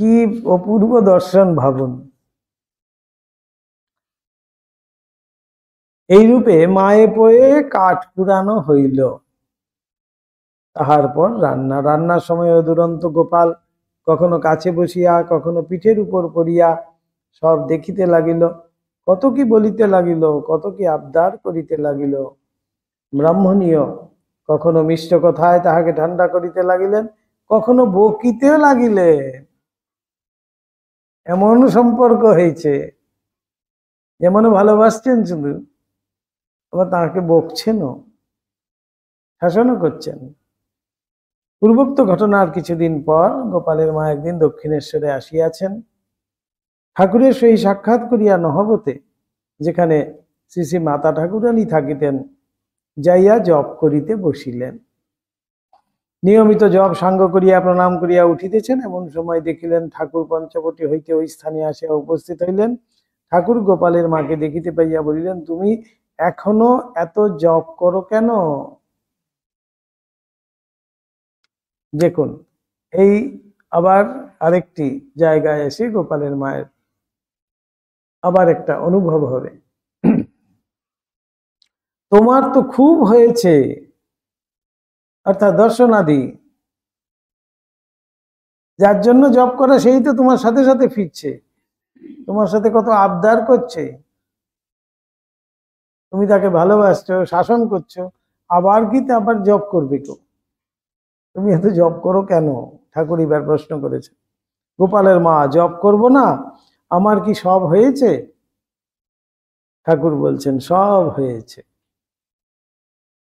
কি অপূর্ব দর্শন ভাবুন। এইরূপে মায়ে পয়ে কাঠ কুড়ানো হইল। তাহার পর রান্নার সময় দুরন্ত গোপাল কখনো কাছে বসিয়া কখনো পিঠের উপর পড়িয়া সব দেখিতে লাগিল, কত কি বলিতে লাগিল, কত কি আবদার করিতে লাগিল। ব্রাহ্মণীয় কখনো মিষ্ট কথায় তাহাকে ঠান্ডা করিতে লাগিলেন, কখনো বকিতেও লাগিলেন। এমন সম্পর্ক হয়েছে, যেমন ভালোবাসছেন শুধু, আবার তাহাকে বকছেনও, শাসনও করছেন। পূর্বোক্ত ঘটনার কিছুদিন পর গোপালের মা একদিন দক্ষিণেশ্বরে আসিয়াছেন। ঠাকুরের সেই সাক্ষাৎ করিয়া নহবতে, যেখানে শ্রী শ্রী মাতা ঠাকুরানী থাকিতেন, যাইয়া জপ করিতে বসিলেন। নিয়মিত জপ সাঙ্গ করিয়া প্রণাম করিয়া উঠিতেছেন, এমন সময় দেখিলেন ঠাকুর পঞ্চবটী হইতে ওই স্থানে আসিয়া উপস্থিত হইলেন। ঠাকুর গোপালের মাকে দেখিতে পাইয়া বলিলেন, তুমি এখনো এত জপ করো কেন? দেখুন, এই আবার আরেকটি জায়গায় এসে গোপালের মায়ের আবার একটা অনুভব হবে। তোমার তো খুব হয়েছে, অর্থাৎ দর্শনাদি, যার জন্য জপ করা সেই তো তোমার সাথে সাথে ফিরছে, তোমার সাথে কত আবদার করছে, তুমি তাকে ভালোবাসছো, শাসন করছো, আবার কি আবার জপ করবে তো? তুমি এত জপ করো কেন? ঠাকুর এবার প্রশ্ন করেছে। গোপালের মা, জপ করব না? আমার কি সব হয়েছে? ঠাকুর বলছেন, সব হয়েছে।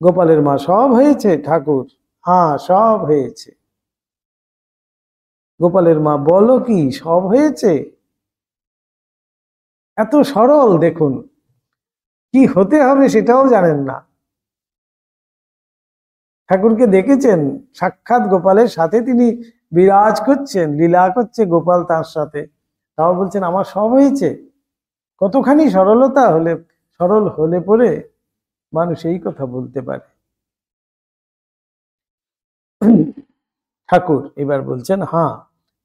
গোপালের মা, সব হয়েছে? ঠাকুর, হ্যাঁ সব হয়েছে। গোপালের মা, বলো কি সব হয়েছে? এত সরল, দেখুন, কি হতে হবে সেটাও জানেন না। ঠাকুরকে দেখেছেন সাক্ষাৎ গোপালের সাথে তিনি বিরাজ করছেন, লীলা করছে গোপাল তার সাথে, তাও বলছেন আমার সব হয়েছে। কতখানি সরল হলে পরে মানুষ এই কথা বলতে পারে। ঠাকুর এবার বলছেন, হ্যাঁ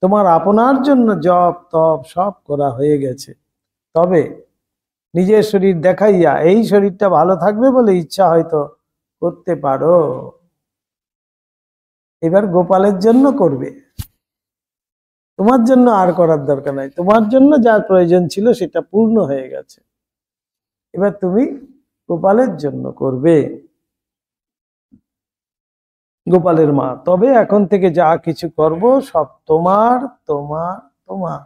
তোমার আপনার জন্য জপ তপ সব করা হয়ে গেছে, তবে নিজের শরীর দেখাইয়া এই শরীরটা ভালো থাকবে বলে ইচ্ছা হয়তো করতে পারো। এবার গোপালের জন্য করবে, তোমার জন্য আর করার দরকার নাই, তোমার জন্য যার প্রয়োজন ছিল সেটা পূর্ণ হয়ে গেছে। এবার তুমি গোপালের জন্য করবে, গোপালের মা। তবে এখন থেকে যা কিছু করব সব তোমার তোমার তোমার।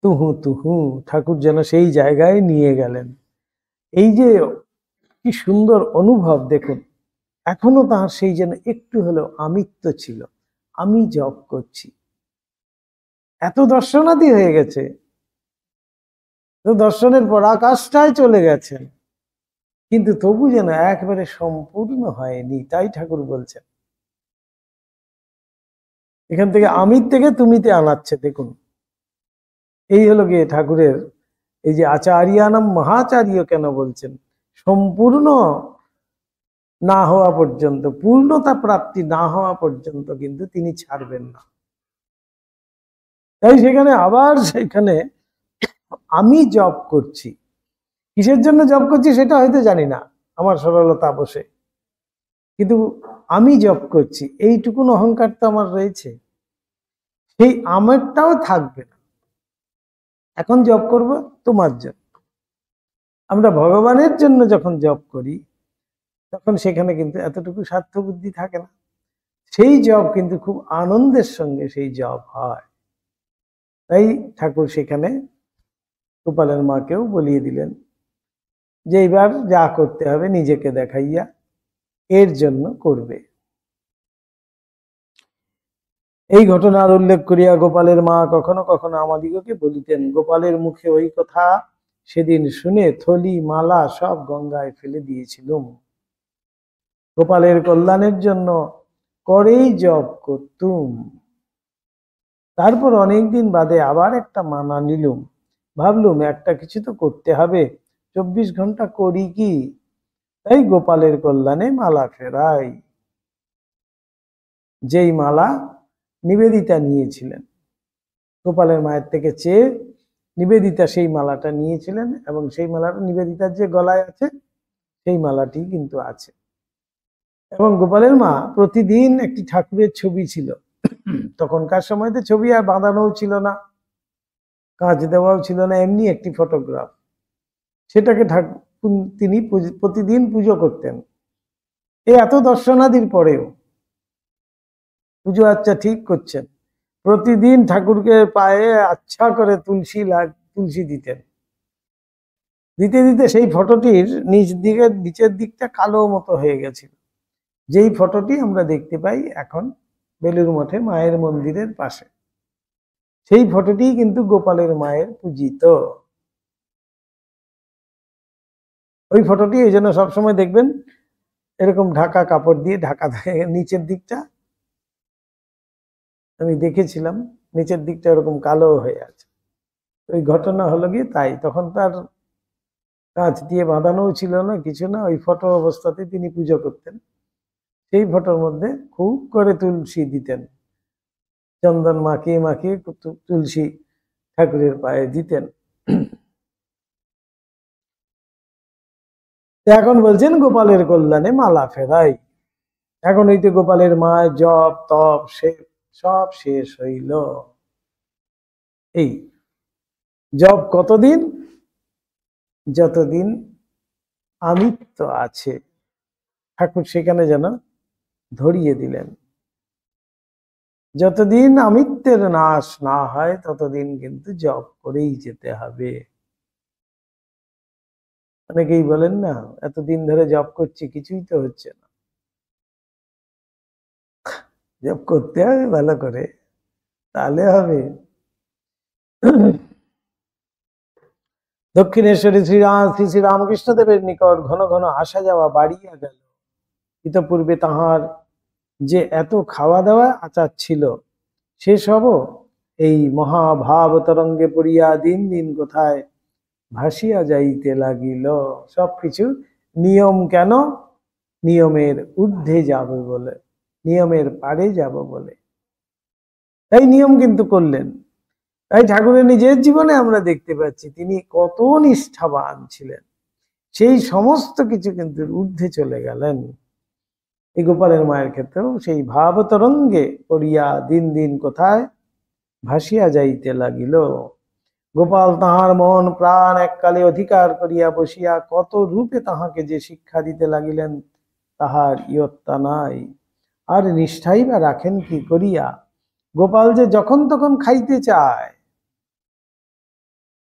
তুহু তুহু, ঠাকুর যেন সেই জায়গায় নিয়ে গেলেন। এই যে কি সুন্দর অনুভব দেখুন, এখনো তার সেই যেন একটু হলেও আমিত্ব ছিল। আমি জপ করছি, এত দর্শনাদি হয়ে গেছে, তো দর্শনের পর আকাশটায় চলে গেছেন, কিন্তু তবু যেন একবারে সম্পূর্ণ হয়নি। তাই ঠাকুর বলছেন, এখান থেকে আমির থেকে তুমিতে আনাচ্ছে। দেখুন, এই হলো গিয়ে ঠাকুরের এই যে আচার্যানাম মহাচার্য কেন বলছেন, সম্পূর্ণ না হওয়া পর্যন্ত, পূর্ণতা প্রাপ্তি না হওয়া পর্যন্ত কিন্তু তিনি ছাড়বেন না। তাই সেখানে আবার সেখানে আমি জপ করছি, কিসের জন্য জপ করছি সেটা হয়তো জানি না, আমার সরলতা বসে, কিন্তু আমি জপ করছি এইটুকুন অহংকার তো আমার রয়েছে, সেই আমারটাও থাকবে না। এখন জপ করব তোমার জন্য। আমরা ভগবানের জন্য যখন জপ করি তখন সেখানে কিন্তু এতটুকু স্বার্থ বুদ্ধি থাকে না, সেই জপ কিন্তু খুব আনন্দের সঙ্গে সেই জপ হয়। তাই ঠাকুর সেখানে গোপালের মাকেও বলিয়ে দিলেন যে এইবার যা করতে হবে নিজেকে দেখাইয়া এর জন্য করবে। এই ঘটনার উল্লেখ করিয়া গোপালের মা কখনো কখনো আমাদিগকে বলিতেন, গোপালের মুখে ওই কথা সেদিন শুনে থলি মালা সব গঙ্গায় ফেলে দিয়েছিলুম। গোপালের কল্যাণের জন্য করেই জপ করতুম। তারপর অনেকদিন বাদে আবার একটা মানা নিলুম, ভাবলুম একটা কিছু তো করতে হবে, 24 ঘন্টা করি কি, তাই গোপালের কল্যাণে মালা ফেরাই। যেই মালা নিবেদিতা নিয়েছিলেন, গোপালের মায়ের থেকে চেয়ে নিবেদিতা সেই মালাটা নিয়েছিলেন, এবং সেই মালাটা নিবেদিতার যে গলায় আছে সেই মালাটি কিন্তু আছে। এবং গোপালের মা প্রতিদিন একটি ঠাকুরের ছবি ছিল, তখনকার সময়তে ছবি আর বাঁধানোও ছিল না, কাঁচ দেওয়াও ছিল না, এমনি একটি ফটোগ্রাফ, সেটাকে তিনি প্রতিদিন পুজো করতেন। এই এত দর্শনাদির পরেও পুজো আচ্ছা ঠিক করছেন, প্রতিদিন ঠাকুরকে পায়ে আচ্ছা করে তুলসী দিতেন। দিতে দিতে সেই ফটোটির নিচের দিকটা কালো মতো হয়ে গেছিল, যেই ফটোটি আমরা দেখতে পাই এখন বেলুর মঠে মায়ের মন্দিরের পাশে, সেই ফটোটি কিন্তু গোপালের মায়ের পূজিত। ওই ফটোটি এই জন্য সবসময় দেখবেন এরকম ঢাকা কাপড় দিয়ে ঢাকা থাকে, নিচের দিকটা আমি দেখেছিলাম, নিচের দিকটা এরকম কালো হয়ে আছে। ওই ঘটনা হলো গিয়ে তাই, তখন তার কাঁচ দিয়ে বাঁধানোও ছিল না, কিছু না, ওই ফটো অবস্থাতে তিনি পুজো করতেন। সেই ফটোর মধ্যে খুব করে তুলসী দিতেন, চন্দন মাখিয়ে মাখিয়ে তুলসী ঠাকুরের পায়ে দিতেন। এখন বলছেন গোপালের কল্যাণে মালা ফেরাই। এখন হইতে গোপালের মায়ের জপ তপ সব শেষ হইল। এই জপ কতদিন? যতদিন আমিত্ব আছে, ঠাকুর সেখানে যেন ধরিয়ে দিলেন। যতদিন আমিত্বের নাশ না হয় ততদিন কিন্তু জপ করেই যেতে হবে। অনেকেই বলেন না, এতদিন ধরে জপ করছি কিছুই তো হচ্ছে না। জপ করতে হবে ভালো করে, তাহলে হবে। দক্ষিণেশ্বরী শ্রী শ্রী রামকৃষ্ণ দেবের নিকট ঘন ঘন আসা যাওয়া বাড়িয়া গেল। ইতপূর্বে তাহার যে এত খাওয়া দাওয়া আচার ছিল, সেসবও এই মহাভাব তরঙ্গে পড়িয়া দিন দিন কোথায় ভাসিয়া যাইতে লাগিল। সবকিছু নিয়ম কেন? নিয়মের ঊর্ধ্বে যাবে বলে, নিয়মের পারে যাব বলে, তাই নিয়ম কিন্তু করলেন। তাই ঠাকুরের নিজের জীবনে আমরা দেখতে পাচ্ছি তিনি কত নিষ্ঠাবান ছিলেন, সেই সমস্ত কিছু কিন্তু ঊর্ধ্বে চলে গেলেন। এই গোপালের মায়ের ক্ষেত্রেও সেই ভাবতরঙ্গে পড়িয়া দিন দিন কোথায় ভাসিয়া যাইতে লাগিল। গোপাল তাহার মন প্রাণ এককালে অধিকার করিয়া বসিয়া কত রূপে তাহাকে যে শিক্ষা দিতে লাগিলেন তাহার ইয়ত্তা নাই। আর নিষ্ঠাই বা রাখেন কি করিয়া? গোপাল যে যখন তখন খাইতে চায়,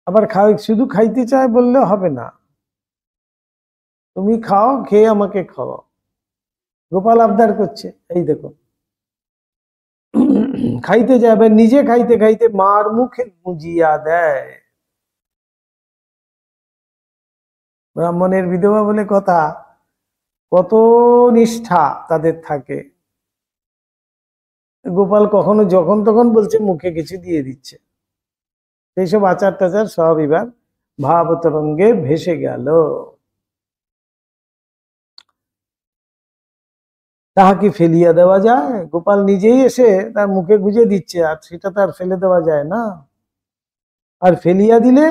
আবার শুধু খাইতে চায় বললে হবে না, তুমি খাও, খেয়ে আমাকে খাও। গোপাল আবদার করছে, এই দেখো খাইতে যাবে, নিজে খাইতে খাইতে মার মুখে গুজিয়া দেয়। ব্রাহ্মণের বিধবা বলে কথা, কত নিষ্ঠা তাদের থাকে। গোপাল কখনো যখন তখন বলছে মুখে কিছু দিয়ে দিচ্ছে। এইসব আচার টাচার সব এবার ভাব তরঙ্গে ভেসে গেল। তাহা কি ফেলিয়া দেওয়া যায়? গোপাল নিজেই এসে তার মুখে গুজে দিচ্ছে, আর সেটা তার ফেলে দেওয়া যায় না। আর ফেলিয়া দিলে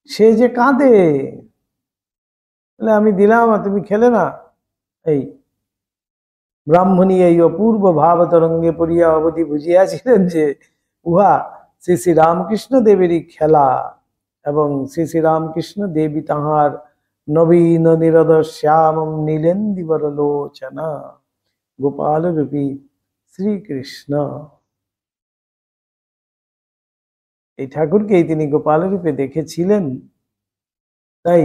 সে যে কাঁদে, আমি দিলাম আর তুমি খেলে না। এই ব্রাহ্মণী এই অপূর্ব ভাব তরঙ্গে পড়িয়া অবধি বুঝিয়াছিলেন যে উহা শ্রী শ্রী রামকৃষ্ণ দেবেরই খেলা, এবং শ্রী শ্রী রামকৃষ্ণ দেবী তাহার নবীন নিরদ শ্যাম নীলেন্দিবর লোচনা গোপাল রূপী শ্রীকৃষ্ণ। এই ঠাকুরকেই তিনি গোপাল রূপে দেখেছিলেন, তাই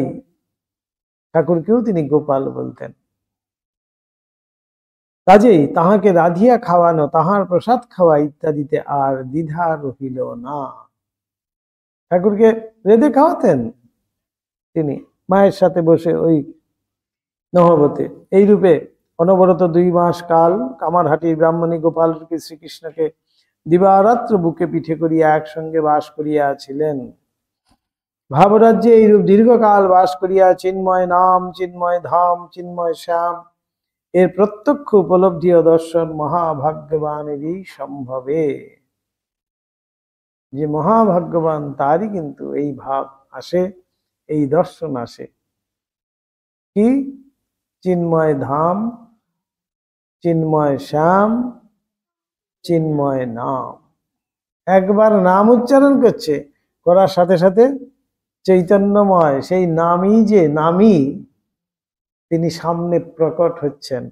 ঠাকুরকেও তিনি গোপাল বলতেন। কাজেই তাহাকে রাধিয়া খাওয়ানো, তাহার প্রসাদ খাওয়া ইত্যাদিতে আর দ্বিধা রহিল না। ঠাকুরকে রেঁধে খাওয়াতেন তিনি মায়ের সাথে বসে ওই নহবতে। এই রূপে অনবরত 2 মাস কাল কামারহাটির ব্রাহ্মণী গোপাল রূপী শ্রীকৃষ্ণকে দিবারাত্র বুকে পিঠে করিয়া একসঙ্গে বাস করিয়াছিলেন। ভাবরাজ্যে এইরূপ দীর্ঘকাল বাস করিয়া চিন্ময় নাম, চিন্ময় ধাম, চিন্ময় শ্যাম এর প্রত্যক্ষ উপলব্ধি ও দর্শন মহাভাগ্যবানেরই সম্ভবে। যে মহাভাগ্যবান তারই কিন্তু এই ভাব আসে, এই দর্শন আসে। কি? চিন্ময় ধাম, চিন্ময় শ্যাম, চিন্ময় নাম। একবার নাম উচ্চারণ করছে, করার সাথে সাথে চৈতন্যময় সেই নামই যে নামই তিনি সামনে প্রকট হচ্ছেন।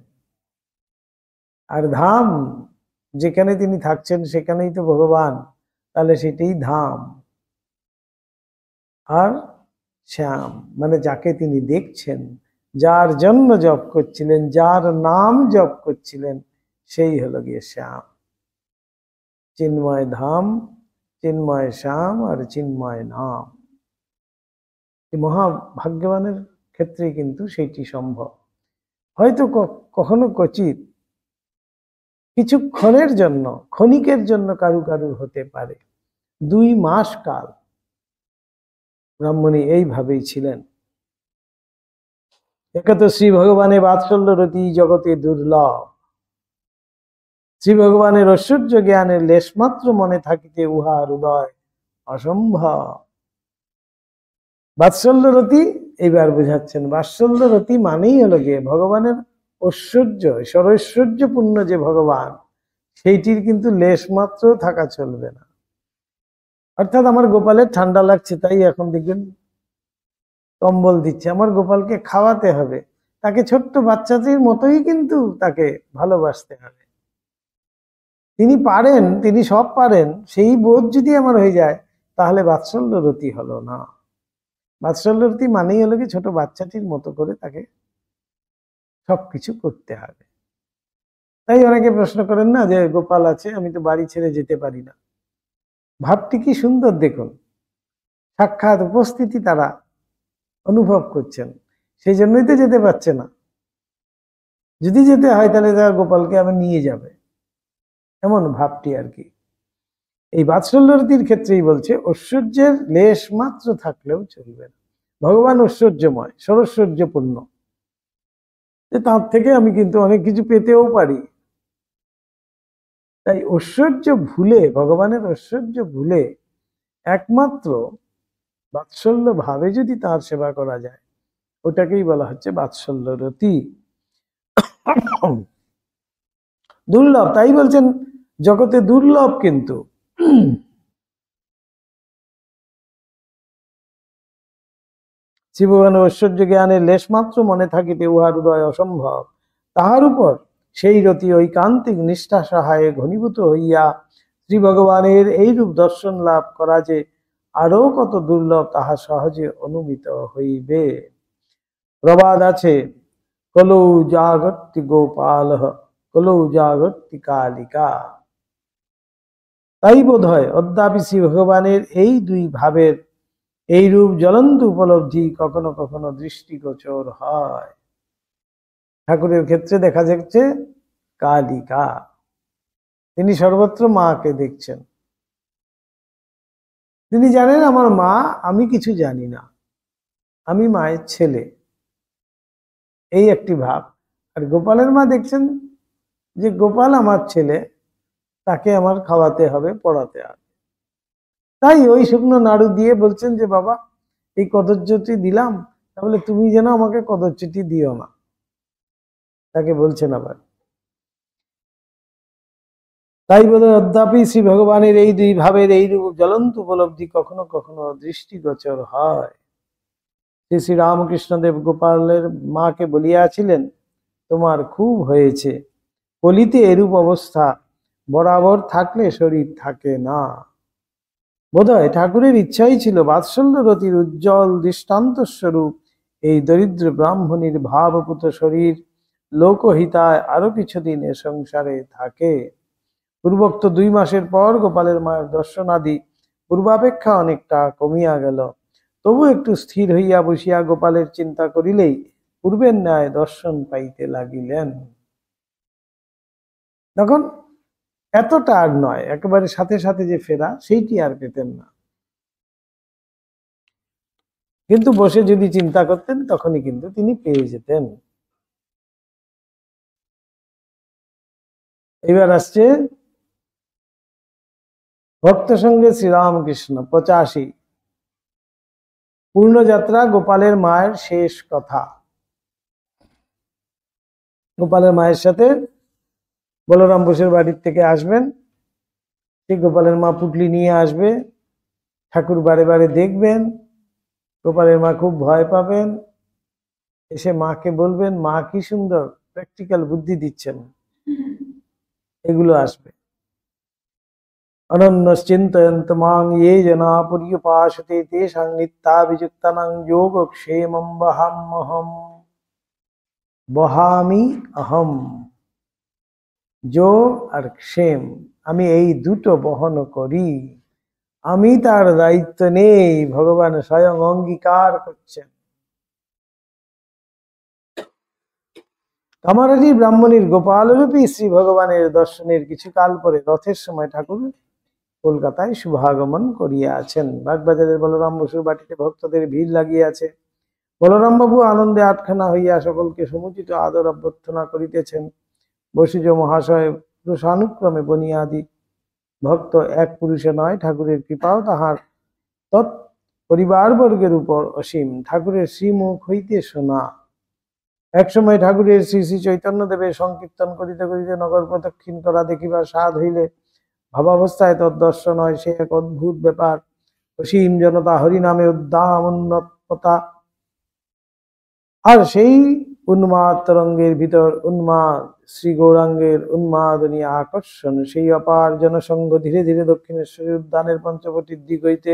আর ধাম, যেখানে তিনি থাকছেন সেখানেই তো ভগবান, তাহলে সেটাই ধাম। আর শ্যাম মানে যাকে তিনি দেখছেন, যার জন্য জপ করছিলেন, যার নাম জপ করছিলেন, সেই হলো গিয়ে শ্যাম। চিন্ময় ধাম, চিন্ময় শ্যাম আর চিন্ময় নাম। মহাভাগ্যবানের ক্ষেত্রে কিন্তু সেইটি সম্ভব। হয়তো কখনো কচিত কিছুক্ষণের জন্য, ক্ষণিকের জন্য কারু কারু হতে পারে। 2 মাস কাল ব্রাহ্মণী এইভাবেই ছিলেন। একত শ্রী ভগবানের বাৎসল্য রতি জগতে দুর্লভ। শ্রী ভগবানের ঐশ্বর্য জ্ঞানের লেশমাত্র মনে থাকিতে উহার উদয় অসম্ভব। বাৎসল্য রতি এইবার বোঝাচ্ছেন, বাৎসল্য রতি মানেই হলো গিয়ে ভগবানের ঐশ্বর্য, সরৈশ্বর্যপূর্ণ যে ভগবান, সেইটির কিন্তু লেশমাত্র থাকা চলবে না। অর্থাৎ আমার গোপালের ঠান্ডা লাগছে, তাই এখন দেখবেন কম্বল দিচ্ছে। আমার গোপালকে খাওয়াতে হবে, তাকে ছোট্ট বাচ্চাটির মতোই কিন্তু তাকে ভালোবাসতে হবে। তিনি পারেন, তিনি সব পারেন, সেই বোধ যদি আমার হয়ে যায়, তাহলে বাৎসল্য রতি হলো না। বাৎসল্য রতি মানেই হলো কি ছোট বাচ্চাটির মতো করে তাকে সবকিছু করতে হবে। তাই অনেকে প্রশ্ন করেন না যে গোপাল আছে, আমি তো বাড়ি ছেড়ে যেতে পারি না। ভাবটি কি সুন্দর দেখুন, সাক্ষাৎ উপস্থিতি তারা অনুভব করছেন, সেই জন্যই তো যেতে পারছে না। যদি যেতে হয় তাহলে তার গোপালকে আবার নিয়ে যাবে, এমন ভাবটি আর কি। এই বাৎসল্য রতির ক্ষেত্রেই বলছে ঐশ্বর্যের লেশ মাত্র থাকলেও চলবে না। ভগবান ঐশ্বর্যময়, সরৈশ্বর্যপূর্ণ, তার থেকে আমি কিন্তু অনেক কিছু পেতেও পারি। তাই ঐশ্বর্য ভুলে, ভগবানের ঐশ্বর্য ভুলে একমাত্র বাৎসল্য ভাবে যদি তার সেবা করা যায়, ওটাকেই বলা হচ্ছে বাৎসল্য রতি। দুর্লভ, তাই বলছেন জগতে দুর্লভ, কিন্তু শ্রী ভগবানের ঐশ্বর্য জ্ঞানের লেশমাত্র মনে থাকিতে উহার উদয় অসম্ভব। তাহার উপর সেই রতি ঐকান্তিক নিষ্ঠা সহায়ে ঘনীভূত হইয়া শ্রী ভগবানের এইরূপ দর্শন লাভ করা যে আরো কত দুর্লভ তাহা সহজে অনুমিত হইবে। প্রবাদ আছে, কলৌ জাগর্তি গোপাল, কলৌ জাগর্তি কালিকা। তাই বোধ হয় অদ্যাপি শ্রী ভগবানের এই দুই ভাবের এইরূপ জ্বলন্ত উপলব্ধি কখনো কখনো দৃষ্টিগোচর হয়। ঠাকুরের ক্ষেত্রে দেখা যাচ্ছে কালিকা, তিনি সর্বত্র মাকে দেখছেন। তিনি জানেন আমার মা, আমি কিছু জানি না, আমি মায়ের ছেলে, এই একটি ভাব। আর গোপালের মা দেখছেন যে গোপাল আমার ছেলে, তাকে আমার খাওয়াতে হবে, পড়াতে হবে। তাই ওই শুকনো নাড়ু দিয়ে বলছেন যে বাবা এই কদর্যটি দিলাম, তাহলে তুমি যেন আমাকে কদর্যটি দিও না, তাকে বলছেন আবার। তাই বলে অদ্যাপি শ্রী ভগবানের এই দুই ভাবের এইরূপ জ্বলন্ত উপলব্ধি কখনো কখনো দৃষ্টিগোচর হয়। শ্রী শ্রী রামকৃষ্ণদেব গোপালের মাকে বলিয়াছিলেন, তোমার খুব হয়েছে, কলিতে এরূপ অবস্থা বরাবর থাকলে শরীর থাকে না। বোধহয় ঠাকুরের ইচ্ছাই ছিল বাৎসল্য রতির উজ্জ্বল দৃষ্টান্ত স্বরূপ এই দরিদ্র ব্রাহ্মণীর ভাবপুত শরীর লোকহিতায় আরো কিছুদিন এ সংসারে থাকে। পূর্বোক্ত 2 মাসের পর গোপালের মায়ের দর্শনাদি পূর্বাপেক্ষা অনেকটা কমিয়া গেল। তবু একটু স্থির হইয়া বসিয়া গোপালের চিন্তা করিলেই পূর্বের ন্যায় দর্শন পাইতে লাগিলেন। তখন এতটা আর নয়, একেবারে সাথে সাথে যে ফেরা সেইটি আর পেতেন না, কিন্তু বসে যদি চিন্তা করতেন তখনই কিন্তু তিনি পেয়ে যেতেন। এবার আসছে ভক্ত সঙ্গে শ্রীরামকৃষ্ণ 85 পূর্ণযাত্রা গোপালের মায়ের শেষ কথা। গোপালের মায়ের সাথে বলরাম বোসের বাড়ির থেকে আসবেন, ঠিক গোপালের মা পুটলি নিয়ে আসবে, ঠাকুর বারে বারে দেখবেন, গোপালের মা খুব ভয় পাবেন, এসে মাকে বলবেন মা কি সুন্দর প্র্যাকটিক্যাল বুদ্ধি দিচ্ছেন, এগুলো আসবে। অনন্যশ্চিন্তয়ন্ত মাং ये जना पर्युपासते तेषां नित्याभियुक्तानां योगक्षेमं বহামি অহম। যোগ আর ক্ষেম, আমি এই দুটো বহন করি, আমি তার দায়িত্ব নেই, ভগবান স্বয়ং অঙ্গীকার করছেন। কামারারি ব্রাহ্মণীর গোপালরূপী শ্রী ভগবানের দর্শনের কিছুকাল পরে রথের সময় ঠাকুর কলকাতায় শুভাগমন করিয়াছেন। বাগবাজারের বলরাম বসুর বাটিতে ভক্তদের ভিড় লাগিয়াছে। বলরাম বাবু আনন্দে আটখানা হইয়া সকলকে সমুচিত আদর অভ্যর্থনা করিতেছেন। বসুজ মহাশয় পুরুষানুক্রমে বনিয়াদি ভক্ত, এক পুরুষে নয়, ঠাকুরের কৃপাও তাহার তৎ পরিবারবর্গের উপর অসীম। ঠাকুরের শ্রীমুখ হইতে শোনা। একসময় ঠাকুরের শ্রী শ্রী চৈতন্যদেবের সংকীর্তন করিতে করিতে নগর প্রদক্ষিণ করা দেখিবার স্বাদ হইলে ভাবাবস্থায় তদ্দর্শন হয়, সে এক অদ্ভুত ব্যাপার। অসীম জনতা, হরিনামে উদ্দাম উন্নততা, আর সেই উন্মাদ তরঙ্গের ভিতর উন্মাদ শ্রী গৌরাঙ্গের উন্মাদনী আকর্ষণ। সেই অপার জনসংঘ ধীরে ধীরে দক্ষিণেশ্বরী উদ্যানের পঞ্চবটির দিক হইতে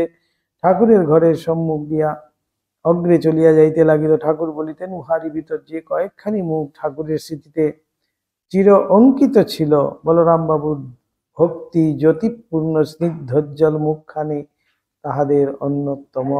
ঠাকুরের ঘরের সম্মুখ দিয়া অগ্রে চলিয়া যাইতে লাগিল। ঠাকুর বলিতেন, উহারি ভিতর যে কয়েকখানি মুখ ঠাকুরের স্মৃতিতে চির অঙ্কিত ছিল, বলরাম বাবুর ভক্তি জ্যোতিপূর্ণ স্নিগ্ধোজ্জ্বল মুখখানি তাহাদের অন্যতম।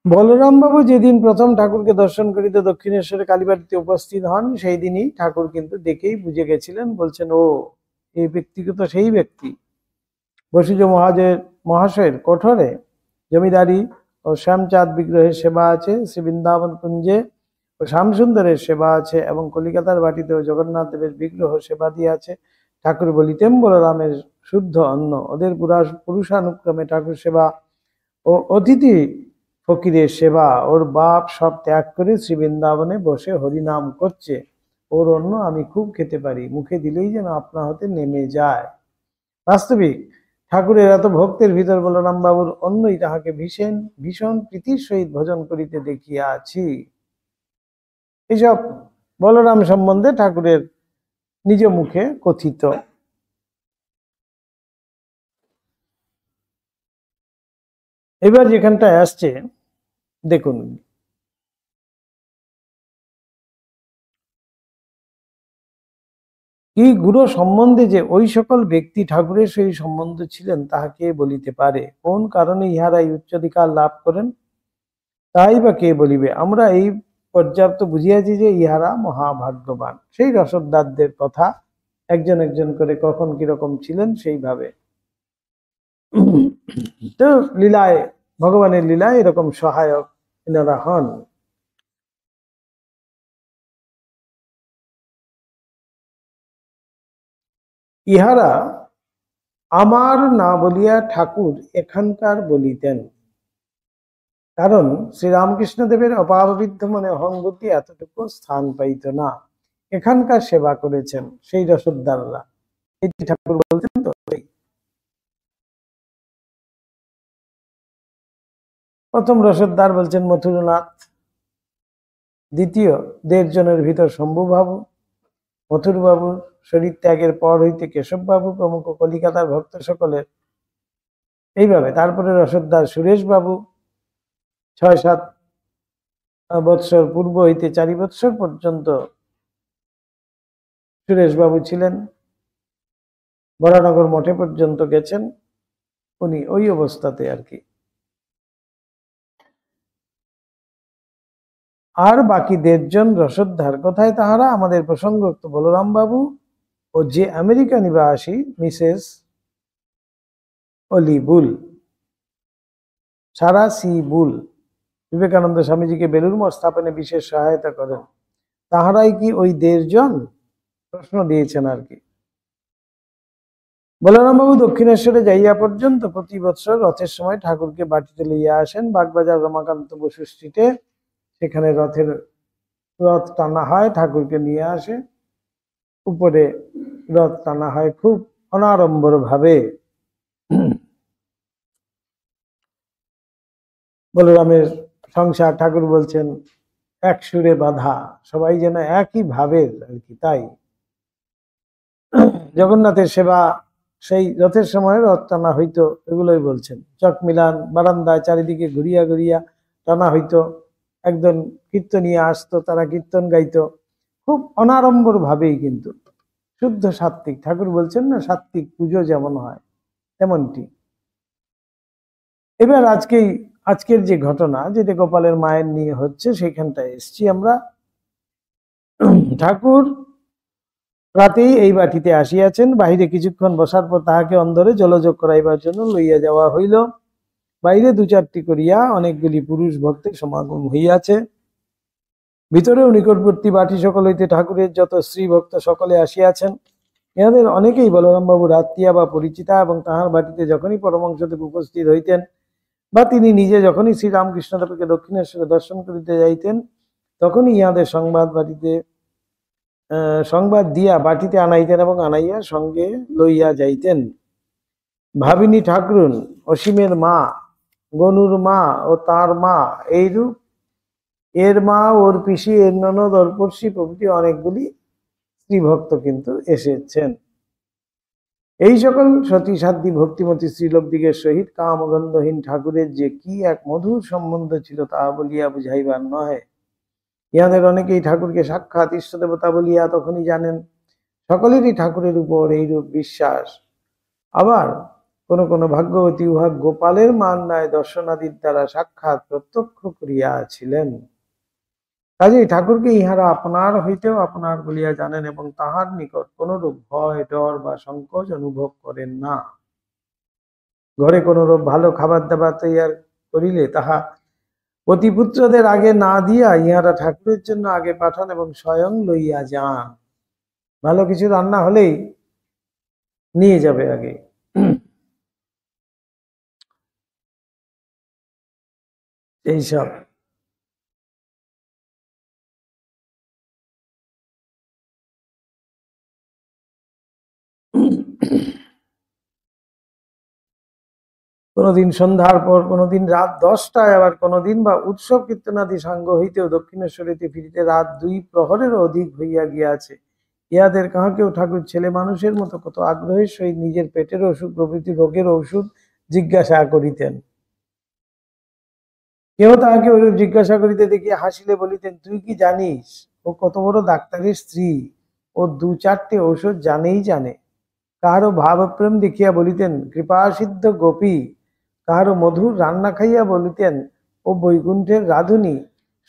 বলরাম বাবু যেদিন প্রথম ঠাকুরকে দর্শন করিতে দক্ষিণেশ্বরে কালীবাড়িতে উপস্থিত হন, সেই দিনই ঠাকুর কিন্তু দেখেই বুঝে গেছিলেন। বলছেন, ও এই ব্যক্তিগত সেই ব্যক্তি। বসুজ মহাশয়ের কোঠরে জমিদারি ও শ্যামচাঁদ বিগ্রহের সেবা আছে। শ্রী বৃন্দাবন কুঞ্জে শ্যামসুন্দরের সেবা আছে এবং কলিকাতার বাটিতেও জগন্নাথ দেবের বিগ্রহ সেবা দিয়ে আছে। ঠাকুর বলিতেন বলরামের শুদ্ধ অন্ন, ওদের পুরুষানুক্রমে ঠাকুর সেবা ও অতিথি ফকিরের সেবা। ওর বাপ সব ত্যাগ করে শ্রী বৃন্দাবনে বসে হরিনাম করছে, ওর অন্ন আমি খুব খেতে পারি, মুখে দিলেই যেন আপনা হতে নেমে যায়। বাস্তবিক ঠাকুরের এত ভক্তের ভিতর বলরাম বাবুর অন্যই তাহাকে ভীষণ ভীষণ প্রীতির সহিত ভোজন করিতে দেখিয়াছি। এসব বলরাম সম্বন্ধে ঠাকুরের নিজ মুখে কথিত। এবার যেখানটায় আসছে দেখুন, এই গুরু সম্বন্ধে যে ওই সকল ব্যক্তি ঠাকুরের সেই সম্বন্ধ ছিলেন তাহাকে বলিতে পারে, কোন কারণে ইহারা এই উচ্চাধিকার লাভ করেন তাই বা কে বলিবে। আমরা এই পর্যাপ্ত বুঝিয়াছি যে ইহারা মহাভাগ্যবান। সেই রসদদারদের কথা একজন একজন করে কখন কিরকম ছিলেন সেইভাবে। তো লীলায়, ভগবানের লীলায় এরকম সহায়ক এনারা হন। ইহারা আমার না বলিয়া ঠাকুর এখানকার বলিতেন, কারণ শ্রীরামকৃষ্ণ দেবের অপাববিদ্ধ মনে অহংবুদ্ধি এতটুকু স্থান পাইত না। এখানকার সেবা করেছেন সেই রসদদাররা, এটি ঠাকুর বলতেন। তো প্রথম রসদদার বলছেন মথুরনাথ, দ্বিতীয় 1.5 জনের ভিতর শম্ভুবাবু, মথুরবাবুর শরীর ত্যাগের পর হইতে কেশববাবু প্রমুখ কলিকাতার ভক্ত সকলের এইভাবে। তারপরে রসদদার সুরেশ বাবু, 6-7 বৎসর পূর্ব হইতে 4 বৎসর পর্যন্ত সুরেশ বাবু ছিলেন, বরানগর মঠে পর্যন্ত গেছেন উনি ওই অবস্থাতে আর কি। আর বাকি 1.5 জন রসদদার কোথায় তাহারা? আমাদের প্রসঙ্গোক্ত বলরাম বাবু ও যে আমেরিকা নিবাসী মিসেস অলি বুল, সারা সি বুল, বিবেকানন্দ স্বামীজিকে বেলুড় মঠ স্থাপনে বিশেষ সহায়তা করেন, তাহারাই কি ওই 1.5 জন? প্রশ্ন দিয়েছেন আর কি। বলরাম বাবু দক্ষিণেশ্বরে যাইয়া পর্যন্ত প্রতি বৎসর রথের সময় ঠাকুরকে বাটিতে লইয়া আসেন বাগবাজার রমাকান্ত বসু স্ট্রিটে, সেখানে রথ টানা হয়, ঠাকুরকে নিয়ে আসে, উপরে রথ টানা হয় খুব অনাড়ম্বর ভাবে। বলরামের সংসার ঠাকুর বলছেন এক সুরে বাঁধা, সবাই যেন একই ভাবের আর কি। তাই জগন্নাথের সেবা সেই রথের সময় রথ টানা হইতো, এগুলোই বলছেন। চক মিলান বারান্দায় চারিদিকে ঘুরিয়া ঘুরিয়া টানা হইতো, একজন কীর্তনিয়া আসতো, তারা কীর্তন গাইতো খুব অনাড়ম্বর ভাবেই, কিন্তু শুদ্ধ সাত্ত্বিক। ঠাকুর বলছেন না, সাত্ত্বিক পুজো যেমন হয় তেমনটি। এবার আজকের যে ঘটনা, যেটা গোপালের মায়ের নিয়ে হচ্ছে, সেখানটায় এসছি আমরা। ঠাকুর রাতেই এই বাটিতে আসিয়াছেন, বাহিরে কিছুক্ষণ বসার পর তাহাকে অন্দরে জলযোগ করাইবার জন্য লইয়া যাওয়া হইল। বাইরে 2-4টি করিয়া অনেকগুলি পুরুষ ভক্তের সমাগম হইয়াছে। ভিতরেও নিকটবর্তী বাটি সকল হইতে ঠাকুরের যত স্ত্রী ভক্ত সকলে আসিয়াছেন। ইহাদের অনেকেই বলরাম বাবুর আত্মীয়া বা পরিচিতা, এবং তাহার বাটিতে যখনই পরমহংসদেব উপস্থিত হইতেন বা তিনি নিজে যখনই শ্রীরামকৃষ্ণদেবকে দক্ষিণেশ্বরে দর্শন করিতে যাইতেন, তখনই ইহাদের সংবাদ দিয়া বাটিতে আনাইতেন এবং আনাইয়া সঙ্গে লইয়া যাইতেন। ভাবিনী ঠাকুরুন, অসীমের মা, গনুর মা ও তার মা, এইরূপ এর মা, ওর পিসি, এর ননদ, ওর পড়শি প্রভৃতি অনেকগুলি স্ত্রী ভক্ত কিন্তু এসেছেন। এই সকল সতী সাধ্বী ভক্তিমতী স্ত্রীলোকদিগের সহিত কামগন্ধহীন ঠাকুরের যে কি এক মধুর সম্বন্ধ ছিল, তাহা বলিয়া বুঝাইবার নহে। ইহাদের অনেকেই ঠাকুরকে সাক্ষাৎ ইষ্ট দেবতা বলিয়া তখনই জানেন। সকলেরই ঠাকুরের উপর এইরূপ বিশ্বাস। আবার কোন কোন ভাগ্যবতী উহা গোপালের মান ন্যায় দর্শনাদির দ্বারা সাক্ষাৎ প্রত্যক্ষ করিয়াছিলেন। কাজেই ঠাকুরকে ইহারা আপনার হইতেও আপনার বলিয়া জানেন এবং তাহার নিকট কোনরূপ ভয়, ডর বা সংকোচ অনুভব করেন না। ঘরে কোনরূপ ভালো খাবার দাবার তৈয়ার করিলে তাহা পতিপুত্রদের আগে না দিয়া ইহারা ঠাকুরের জন্য আগে পাঠান এবং স্বয়ং লইয়া যান। ভালো কিছু রান্না হলেই নিয়ে যাবে আগে। এইসব কোনোদিন সন্ধ্যার পর, কোনোদিন রাত 10টায়, আবার কোনোদিন বা উৎসব কীর্তনাদি সাঙ্গ হইতেও দক্ষিণেশ্বরীতে ফিরিতে রাত 2 প্রহরেরও অধিক হইয়া গিয়াছে। ইহাদের কাহাকেও ঠাকুর ছেলে মানুষের মতো কত আগ্রহের সহিত নিজের পেটের অসুখ প্রভৃতি রোগের ঔষধ জিজ্ঞাসা করিতেন। কেহ তাহাকে ওইরূপ জিজ্ঞাসা করিতে দেখিয়া হাসিলে বলিতেন, তুই কি জানিস ও কত বড় ডাক্তারের স্ত্রী, ও 2-4টে ঔষধ জানেই জানে। কাহারও ভাবপ্রেম দেখিয়া বলিতেন, কৃপাসিদ্ধ গোপী। কাহারও মধুর রান্না খাইয়া বলিতেন, ও বৈকুণ্ঠের রাধুনী,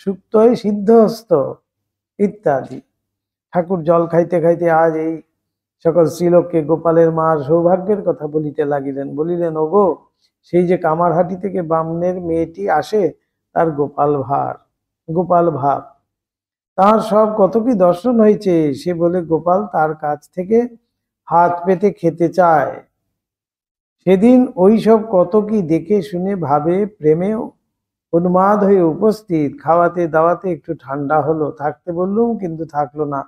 সুক্তই সিদ্ধহস্ত ইত্যাদি। ঠাকুর জল খাইতে খাইতে আজ এই সকল স্ত্রীলোককে গোপালের মার সৌভাগ্যের কথা বলিতে লাগিলেন। বলিলেন, ওগো, সেই যে কামারহাটি থেকে বামনের মেয়েটি আসে, তার গোপাল ভাব, তার সব কত কি দর্শন হয়েছে। সে বলে গোপাল তার কাছ থেকে হাত পেতে খেতে চায়। সেদিন ওই সব কত কি দেখে শুনে ভাবে প্রেমে উন্মাদ হয়ে উপস্থিত। খাওয়াতে দাওয়াতে একটু ঠান্ডা হলো, থাকতে বললুম কিন্তু থাকলো না।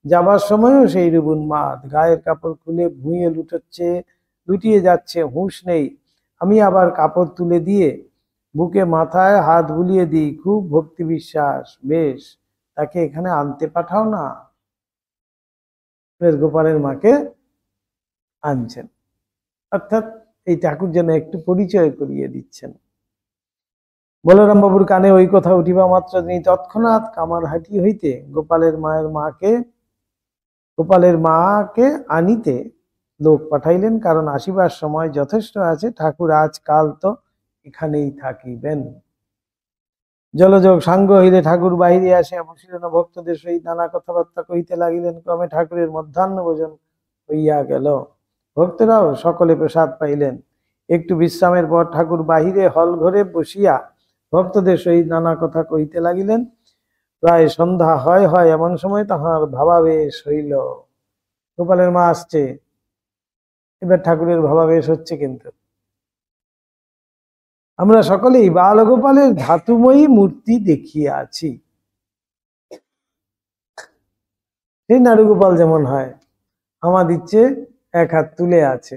যাবার সময়ও সেই রূপ উন্মাদ, গায়ের কাপড় খুলে ভুঁইয়ে লুটিয়ে যাচ্ছে, হুঁশ নেই। আমি আবার কাপড় তুলে দিয়ে বুকে মাথায় হাত বুলিয়ে দিই, খুব ভক্তি বিশ্বাস। বেশ, তাকে এখানে আনতে পাঠাও না। বেশ, গোপালের মাকে আনছেন, অর্থাৎ এই ঠাকুর যেন একটু পরিচয় করিয়ে দিচ্ছেন। বলরাম বাবুর কানে ওই কথা উঠিবা মাত্র তিনি তৎক্ষণাৎ কামারহাটি হইতে গোপালের মাকে আনিতে লোক পাঠাইলেন, কারণ আসিবার সময় যথেষ্ট আছে। ঠাকুর আজকাল তো এখানেই থাকিবেন। জলযোগ সাঙ্গ হইলে ঠাকুর বাহিরে আসিয়া বসিলেন, ভক্তদের সহিত নানা কথাবার্তা কহিতে লাগিলেন। ক্রমে ঠাকুরের মধ্যাহ্ন ভোজন হইয়া গেল। ভক্তরাও সকলে প্রসাদ পাইলেন। একটু বিশ্রামের পর ঠাকুর বাহিরে হল ঘরে বসিয়া ভক্তদের সহিত নানা কথা কহিতে লাগিলেন। প্রায় সন্ধ্যা হয় এমন সময় তাহার ভাবাবেশ হইল। গোপালের মা আসছে, এবার ঠাকুরের ভাবাবেশ হচ্ছে। কিন্তু আমরা সকলেই বালগোপালের ধাতুময়ী মূর্তি দেখিয়াছি। সেই নাড়ুগোপাল যেমন হয়, হামা দিচ্ছে, এক হাত তুলে আছে।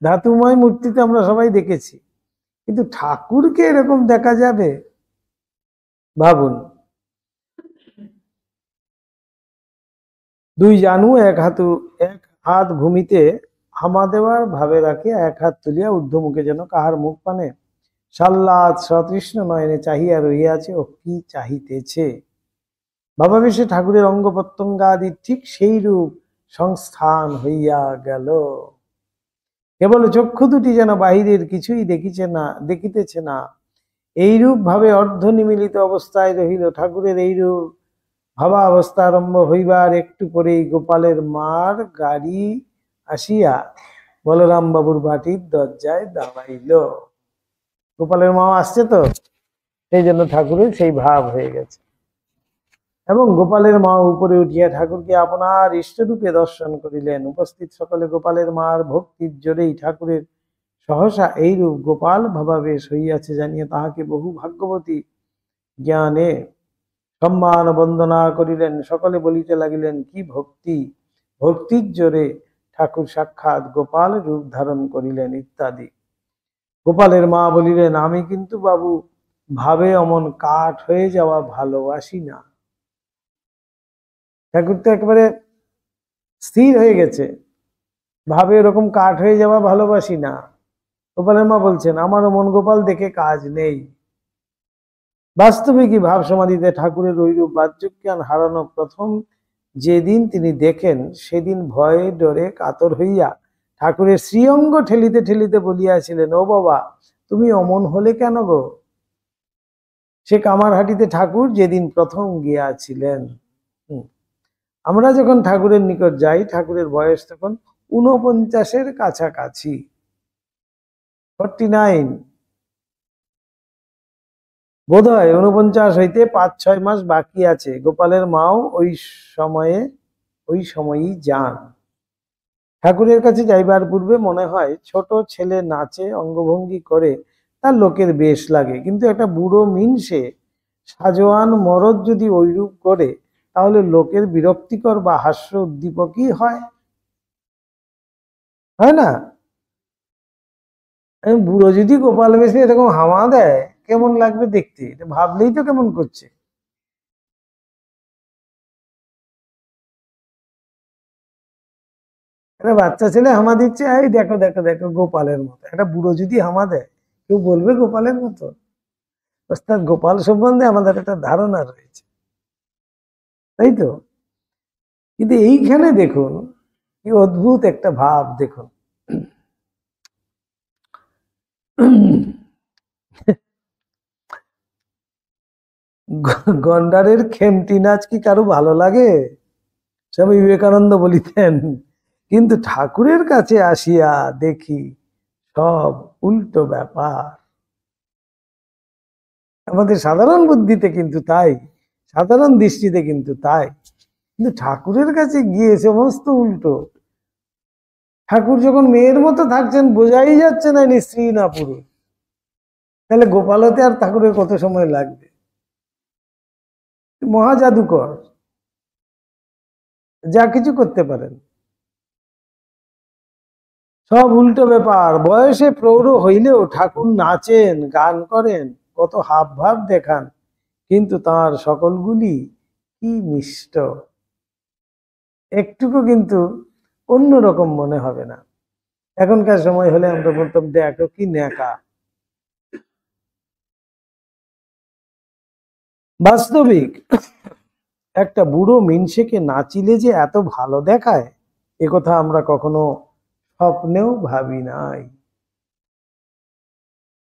ধাতুময় মূর্তিতে আমরা সবাই দেখেছি, কিন্তু ঠাকুরকে এরকম দেখা যাবে? ভাবুন, 2 জানু এক হাত ভূমিতে হামা দেওয়ার ভাবে রাখে, এক হাত তুলিয়া ঊর্ধ্বমুখে যেন কাহার মুখ পানে সাল্লাদ সতৃষ্ণ নয়নে চাহিয়া রহিয়াছে। ও কি চাহিতেছে? ভাবাবেশে ঠাকুরের অঙ্গ প্রত্যঙ্গাদি ঠিক সেই রূপ সংস্থান হইয়া গেল। কেবল চক্ষু দুটি যেন বাহিরের কিছুই দেখিতেছে না। এইরূপ ভাবে অর্ধ নিমিলিত অবস্থায় রহিল। ঠাকুরের এইরূপ ভাবা অবস্থা আরম্ভ হইবার একটু পরেই গোপালের মার গাড়ি আসিয়া বলরাম বাবুর বাটির দরজায় দাঁড়াইল। গোপালের মা আসছে তো, সেই জন্য ঠাকুরের সেই ভাব হয়ে গেছে। এবং গোপালের মা উপরে উঠিয়া ঠাকুরকে আপনার ইষ্টরূপে দর্শন করিলেন। উপস্থিত সকলে গোপালের মার ভক্তির জোরেই ঠাকুরের সহসা এইরূপ গোপাল ভাবাবেশ হইয়াছে জানিয়া তাহাকে বহু ভাগ্যবতী জ্ঞানে সম্মান বন্দনা করিলেন। সকলে বলিতে লাগিলেন, কি ভক্তি! ভক্তির জোরে ঠাকুর সাক্ষাৎ গোপাল রূপ ধারণ করিলেন ইত্যাদি। গোপালের মা বলিলেন, আমি কিন্তু বাবু ভাবে অমন কাঠ হয়ে যাওয়া ভালোবাসি না। ঠাকুর তো একেবারে স্থির হয়ে গেছে, ভাবে এরকম কাঠ হয়ে যাওয়া ভালোবাসি না। গোপালের মা বলছেন, আমারও মন গোপাল দেখে কাজ নেই। বাস্তবিকই ভাব সমাধিতে ঠাকুরের ঐরূপ বাহ্যজ্ঞান হারানো প্রথম যেদিন তিনি দেখেন, সেদিন ভয়ে ডরে কাতর হইয়া ঠাকুরের শ্রীঅঙ্গ ঠেলিতে ঠেলিতে বলিয়াছিলেন, ও বাবা, তুমি অমন হলে কেন গো? সে কামারহাটিতে ঠাকুর যেদিন প্রথম গিয়াছিলেন। আমরা যখন ঠাকুরের নিকট যাই, ঠাকুরের বয়স তখন 49-এর কাছাকাছি, 49। বোধ হয় ৪৯ হইতে ৫-৬ মাস বাকি আছে। গোপালের মাও ওই সময়ই যান। ঠাকুরের কাছে যাইবার পূর্বে মনে হয় ছোট ছেলে নাচে, অঙ্গভঙ্গি করে, তার লোকের বেশ লাগে, কিন্তু একটা বুড়ো মিনসে সাজোয়ান মরদ যদি ঐরূপ করে, তাহলে লোকের বিরক্তিকর বা হাস্য উদ্দীপকই হয়, হয় না? বুড়ো যদি গোপাল বেশে এরকম হাওয়া দেয়, কেমন লাগবে দেখতে? এটা ভাবলেই তো কেমন করছে। একটা বাচ্চা ছেলে হামা দিচ্ছে, এই দেখো দেখো দেখো গোপালের মতো। একটা বুড়ো যদি হামা দেয়, কেউ বলবে গোপালের মতো? অর্থাৎ গোপাল সম্বন্ধে আমাদের একটা ধারণা রয়েছে, তাই তো? কিন্তু এইখানে দেখুন কি অদ্ভুত একটা ভাব, দেখুন। গন্ডারের খেমটি নাচ কি কারো ভালো লাগে? স্বামী বিবেকানন্দ বলিতেন, কিন্তু ঠাকুরের কাছে আসিয়া দেখি সব উল্টো ব্যাপার। আমাদের সাধারণ বুদ্ধিতে কিন্তু তাই, সাধারণ দৃষ্টিতে কিন্তু তাই, কিন্তু ঠাকুরের কাছে গিয়ে সমস্ত উল্টো। ঠাকুর যখন মেয়ের মতো থাকছেন, বোঝাই যাচ্ছে না ইনি স্ত্রী না পুরুষ। তাহলে গোপালতে আর ঠাকুরের কত সময় লাগবে? মহা জাদুকর, যা কিছু করতে পারেন। সব উল্টো ব্যাপার। বয়সে প্রৌঢ় হইলেও ঠাকুর নাচেন, গান করেন, কত হাব ভাব দেখান, কিন্তু তার সকলগুলি কি মিষ্ট, একটুকু কিন্তু অন্যরকম মনে হবে না। এখনকার সময় হলে আমরা বলতাম, দেখো কি ন্যাকা। বাস্তবিক একটা বুড়ো মিনসেকে নাচিলে যে এত ভালো দেখায়, একথা আমরা কখনো স্বপ্নেও ভাবি নাই।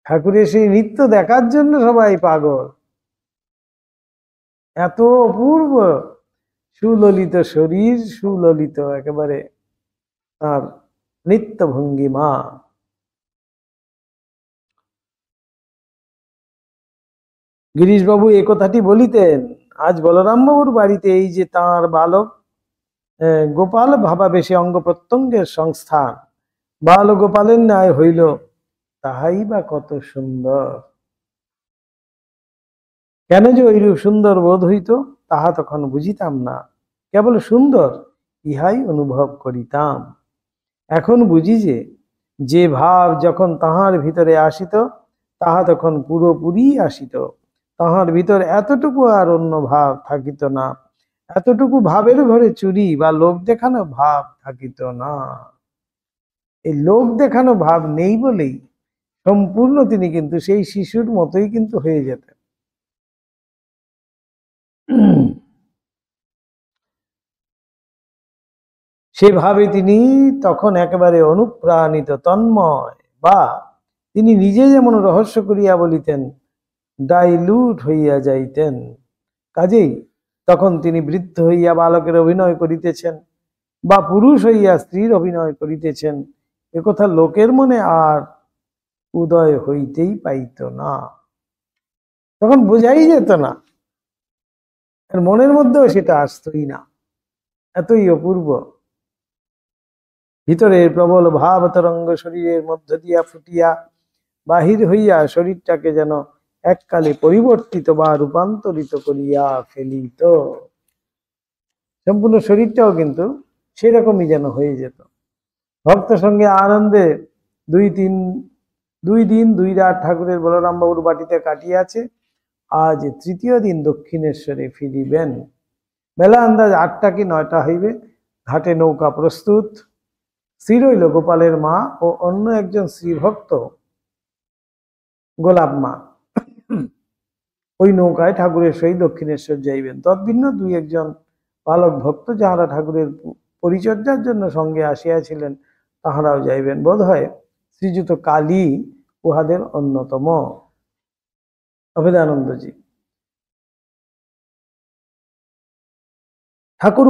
ঠাকুরের সেই নৃত্য দেখার জন্য সবাই পাগল। এত অপূর্ব সুললিত শরীর, সুললিত একেবারে তার নৃত্য ভঙ্গিমা। গিরিশবাবু এ কথাটি বলিতেন। আজ বলরাম বাবুর বাড়িতে এই যে তাঁর বালক গোপাল ভাবাবেশে অঙ্গ প্রত্যঙ্গের সংস্থান, বাল গোপালের ন্যায় হইল, তাহাই বা কত সুন্দর। কেন যে ঐরূপ সুন্দর বোধ হইত, তাহা তখন বুঝিতাম না। কেবল সুন্দর ইহাই অনুভব করিতাম। এখন বুঝি যে, যে ভাব যখন তাহার ভিতরে আসিত, তাহা তখন পুরোপুরি আসিত। তাহার ভিতর এতটুকু আর অন্য ভাব থাকিত না, এতটুকু ভাবের ঘরে চুরি বা লোক দেখানো ভাব থাকিত না। এই লোক দেখানো ভাব নেই বলেই সম্পূর্ণ তিনি কিন্তু সেই শিশুর মতোই কিন্তু হয়ে যেতেন। সেভাবে তিনি তখন একেবারে অনুপ্রাণিত, তন্ময়, বা তিনি নিজে যেমন রহস্য করিয়া বলিতেন, ডাইলুট হইয়া যাইতেন। কাজেই তখন তিনি বৃদ্ধ হইয়া বালকের অভিনয় করিতেছেন, বা পুরুষ হইয়া স্ত্রীর অভিনয় করিতেছেন, একথা লোকের মনে আর উদয় হইতেই পাইত না। তখন বোঝাই যেত না, এর মনের মধ্যেও সেটা আসতই না, এতই অপূর্ব। ভিতরের প্রবল ভাব তরঙ্গ শরীরের মধ্য দিয়া ফুটিয়া বাহির হইয়া শরীরটাকে যেন এককালে পরিবর্তিত বা রূপান্তরিত করিয়া ফেলিত। সম্পূর্ণ শরীরটাও কিন্তু সেরকমই যেন হয়ে যেত। ভক্ত সঙ্গে আনন্দে দুই দিন ২ রাত ঠাকুরের বলরাম বাবুর বাটিতে কাটিয়াছে। আজ তৃতীয় দিন দক্ষিণেশ্বরে ফিরিবেন। বেলা আন্দাজ ৮টা কি ৯টা হইবে। ঘাটে নৌকা প্রস্তুত। স্থির হইল গোপালের মা ও অন্য একজন শ্রীভক্ত গোলাপ মা ওই নৌকায় ঠাকুরের সহিত দক্ষিণেশ্বর যাইবেন। তদ্ভিন্ন ২-১ জন বালক ভক্ত, যাহারা ঠাকুরের পরিচর্যার জন্য সঙ্গে আসিয়াছিলেন, তাহারাও যাইবেন। বোধ হয় শ্রীযুত কালী উহাদের অন্যতম। অভেদানন্দজি ঠাকুর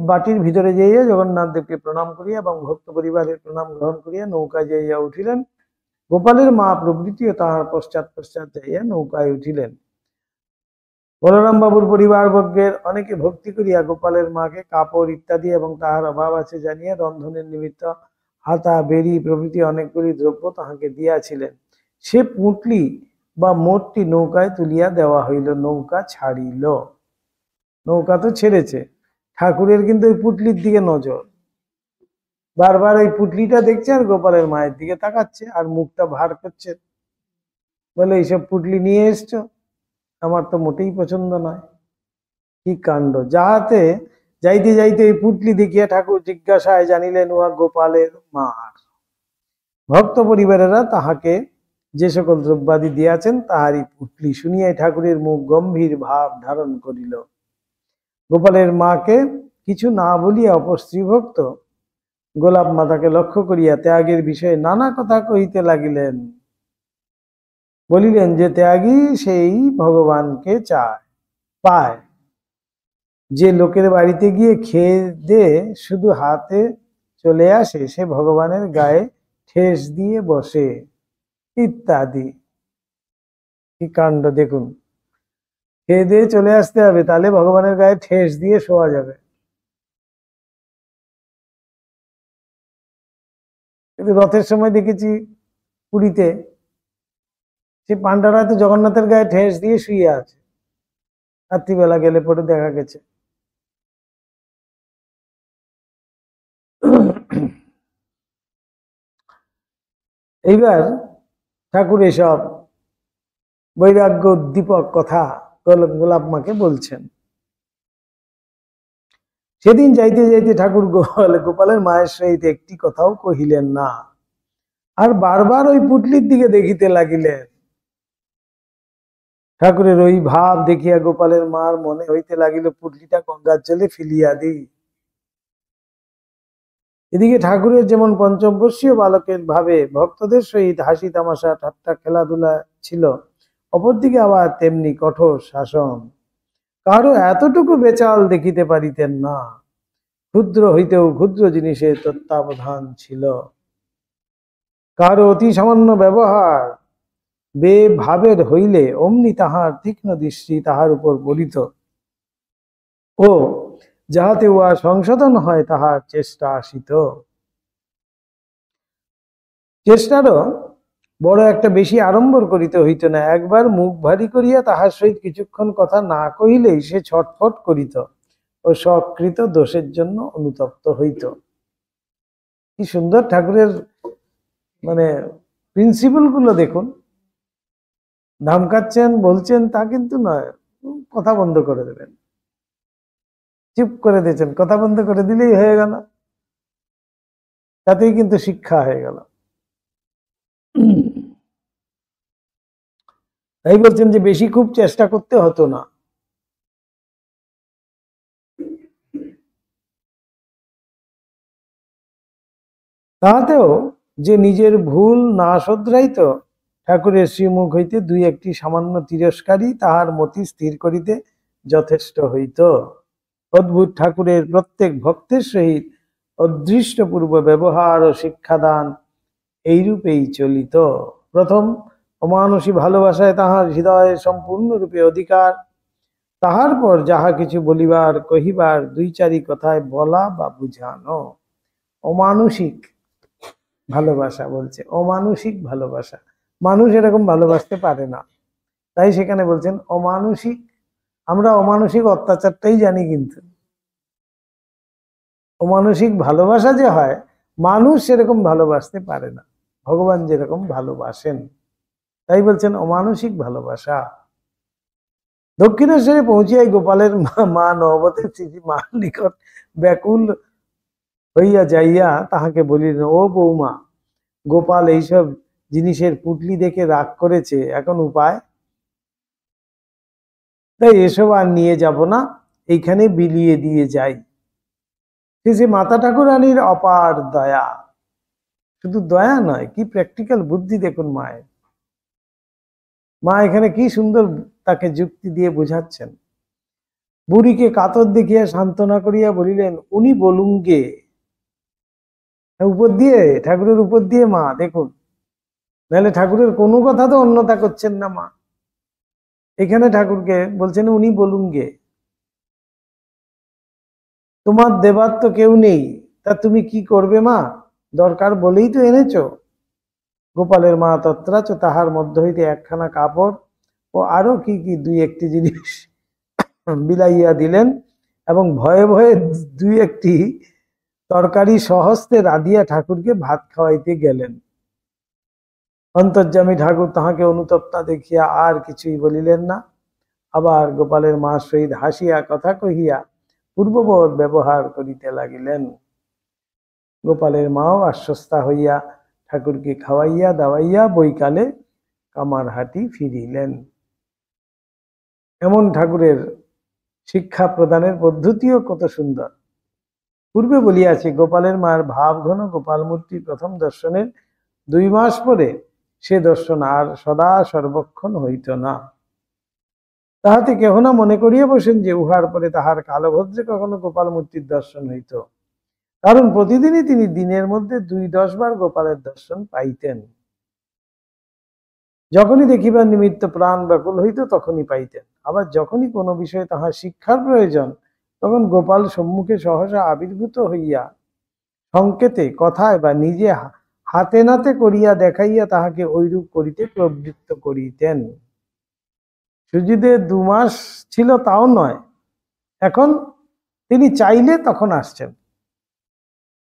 বাটির ভিতরে যাইয়া জগন্নাথ দেবকে প্রণাম করিয়া এবং ভক্ত পরিবারের প্রণাম গ্রহণ করিয়া নৌকায় যাইয়া উঠিলেন। গোপালের মা প্রভৃতিও তাহার পশ্চাৎ পশ্চাৎ যাইয়া নৌকায় উঠিলেন। বলরাম বাবুর পরিবারবর্গের অনেকে ভক্তি করিয়া গোপালের মাকে কাপড় ইত্যাদি এবং তাহার অভাব আছে জানিয়া রন্ধনের নিমিত্ত হাতা বেরি প্রভৃতি অনেকগুলি দ্রব্য তাহাকে দিয়াছিলেন। সে পুঁটলি বা মোটটি নৌকায় তুলিয়া দেওয়া হইল, নৌকা ছাড়িল। নৌকা তো ছেড়েছে, ঠাকুরের কিন্তু ওই পুটলির দিকে নজর, বারবার ওই পুটলিটা দেখছে আর গোপালের মায়ের দিকে তাকাচ্ছে আর মুখটা ভার করছে, বলে এইসব পুটলি নিয়ে এসছো, আমার তো মোটেই পছন্দ নয়। কি কাণ্ড! যাহাতে যাইতে যাইতে এই পুটলি দেখিয়া ঠাকুর জিজ্ঞাসায় জানিলেন উহা গোপালের মার। ভক্ত পরিবারেরা তাহাকে যে সকল দ্রব্যাদি দিয়াছেন তাহারই পুটলি। শুনিয়াই ঠাকুরের মুখ গম্ভীর ভাব ধারণ করিল। গোপালের মাকে কিছু না বলিয়া অপর স্ত্রীভক্ত গোলাপ মাতাকে লক্ষ্য করিয়া ত্যাগের বিষয়ে নানা কথা কহিতে লাগিলেন। বলিলেন যে ত্যাগী সেই ভগবানকে চায় পায়, যে লোকের বাড়িতে গিয়ে খেয়ে দে শুধু হাতে চলে আসে সে ভগবানের গায়ে ঠেস দিয়ে বসে, ইত্যাদি। কি কাণ্ড দেখুন! খেয়ে দিয়ে চলে আসতে হবে, তাহলে ভগবানের গায়ে ঠেস দিয়ে শোয়া যাবে। কিন্তু রথের সময় দেখেছি পুরীতে সে পান্ডারা তো জগন্নাথের গায়ে ঠেস দিয়ে শুয়ে আছে, রাত্রিবেলা গেলে পরে দেখা গেছে। এইবার ঠাকুর এসব বৈরাগ্য উদ্দীপক কথা গোলাপ মাকে বলছেন। সেদিন যাইতে যাইতে ঠাকুর গোপালের মায়ের সহিত একটি কথাও কহিলেন না, আর বারবার ওই পুটলির দিকে দেখিতে লাগিলেন। ঠাকুরের ওই ভাব দেখিয়া গোপালের মার মনে হইতে লাগিল পুটলিটা গঙ্গার জলে ফেলিয়া দিই। এদিকে ঠাকুরের যেমন পঞ্চমবর্ষীয় বালকের ভাবে ভক্তদের সহিত হাসি তামাশা ঠাট্টা খেলাধুলা ছিল, অপরদিকে আবার তেমনি কঠোর শাসন। কারো এতটুকু বেচাল দেখিতে পারিতেন না। ক্ষুদ্র হইতেও ক্ষুদ্র জিনিসের তত্ত্বাবধান ছিল। কারো অতি সামান্য ব্যবহার বেভাবের হইলে অমনি তাহার তীক্ষ্ণ দৃষ্টি তাহার উপর পড়িত ও যাহাতে উহা সংশোধন হয় তাহার চেষ্টা আসিত। চেষ্টারও বড় একটা বেশি আড়ম্বর করিতে হইত না। একবার মুখ ভারী করিয়া তাহার সহিত কিছুক্ষণ কথা না কহিলেই সে ছটফট করিত ও সকৃত দোষের জন্য অনুতপ্ত হইত। কি সুন্দর ঠাকুরের মানে প্রিন্সিপাল গুলো দেখুন। ধমকাচ্ছেন বলছেন তা কিন্তু নয়, কথা বন্ধ করে দেবেন, চুপ করে দিয়েছেন, কথা বন্ধ করে দিলেই হয়ে গেল, তাতেই কিন্তু শিক্ষা হয়ে গেল। তাই বলছেন যে বেশি খুব চেষ্টা করতে হতো না। তাহাতেও যে নিজের ভুল না শোধরাইত, ঠাকুরের শ্রীমুখ হইতে দুই একটি সামান্য তিরস্কারই তাহার মতি স্থির করিতে যথেষ্ট হইত। অদ্ভুত ঠাকুরের প্রত্যেক ভক্তের সহিত অদৃষ্টপূর্ব ব্যবহার ও শিক্ষাদান এইরূপেই চলিত। প্রথম অমানুষী ভালোবাসায় তাহার হৃদয়ে সম্পূর্ণরূপে অধিকার, তাহার পর যাহা কিছু বলিবার কহিবার দুই চারি কথায় বলা বা বুঝানো। অমানুষিক ভালোবাসা বলছে, অমানুষিক ভালোবাসা, মানুষ এরকম ভালোবাসতে পারে না, তাই সেখানে বলছেন অমানুষিক। আমরা অমানুষিক অত্যাচারটাই জানি, কিন্তু অমানুষিক ভালোবাসা যে হয়, মানুষ সেরকম ভালোবাসতে পারে না, ভগবান যেরকম ভালোবাসেন, তাই বলছেন অমানুষিক ভালোবাসা। দক্ষিণেশ্বরে পৌঁছিয়াই গোপালের মা নবতের শ্রী মার নিকট ব্যাকুল হইয়া যাইয়া তাহাকে বলিলেন, ও বৌমা, গোপাল এইসব জিনিসের পুটলি দেখে রাগ করেছে, এখন উপায়? তাই এসব আর নিয়ে যাব না, এইখানে বিলিয়ে দিয়ে যাই। সে মাতা ঠাকুরানীর অপার দয়া, শুধু দয়া নয়, কি প্র্যাকটিক্যাল বুদ্ধি দেখুন মায়ের। মা এখানে কি সুন্দর তাকে যুক্তি দিয়ে বোঝাচ্ছেন। বুড়িকে কাতর দেখিয়া সান্ত্বনা করিয়া বলিলেন, উনি বলুন গে। উপর দিয়ে, ঠাকুরের উপর দিয়ে মা দেখুন, নাহলে ঠাকুরের কোনো কথা তো অন্যথা করছেন না মা। এখানে ঠাকুরকে বলছেন উনি বলুন গে, তোমার দেবার তো কেউ নেই, তা তুমি কি করবে মা, দরকার বলেই তো এনেছো। গোপালের মা তত্রাচ তাহার মধ্যে হইতে একখানা কাপড় ও আরো কি কি দুই একটি জিনিস বিলাইয়া দিলেন, এবং ভয়ে ভয়ে দুই একটি তরকারি সহস্তে রাধিয়া ঠাকুরকে ভাত খাওয়াইতে গেলেন। অন্তর্যামী ঠাকুর তাহাকে অনুতপ্তা দেখিয়া আর কিছুই বলিলেন না, আবার গোপালের মা সহিত হাসিয়া কথা কহিয়া পূর্ববৎ ব্যবহার করিতে লাগিলেন। গোপালের মাও আশ্বস্তা হইয়া ঠাকুরকে খাওয়াইয়া দাওয়াইয়া বৈকালে কামারহাটি ফিরিলেন। এমন ঠাকুরের শিক্ষা প্রদানের পদ্ধতিও কত সুন্দর। পূর্বে বলিয়াছি, গোপালের মার ভাবঘন গোপাল মূর্তি প্রথম দর্শনের 2 মাস পরে সে দর্শন আর সদা সর্বক্ষণ হইত না। তাহাতে কেহ না মনে করিয়া বসেন যে উহার পরে তাহার কালভদ্রে কখনো গোপাল মূর্তির দর্শন হইত, কারণ প্রতিদিনই তিনি দিনের মধ্যে 2-10 বার গোপালের দর্শন পাইতেন। যখনই দেখিবার নিমিত্ত প্রাণ ব্যাকুল হইত তখনই পাইতেন, আবার যখনই কোনো বিষয়ে তাহার শিক্ষার প্রয়োজন তখন গোপাল সম্মুখে সহসা আবির্ভূত হইয়া সংকেতে কথায় বা নিজে হাতে নাতে করিয়া দেখাইয়া তাহাকে ঐরূপ করিতে প্রবৃত্ত করিতেন। সুজিদের 2 মাস ছিল তাও নয়, এখন তিনি চাইলে তখন আসছেন।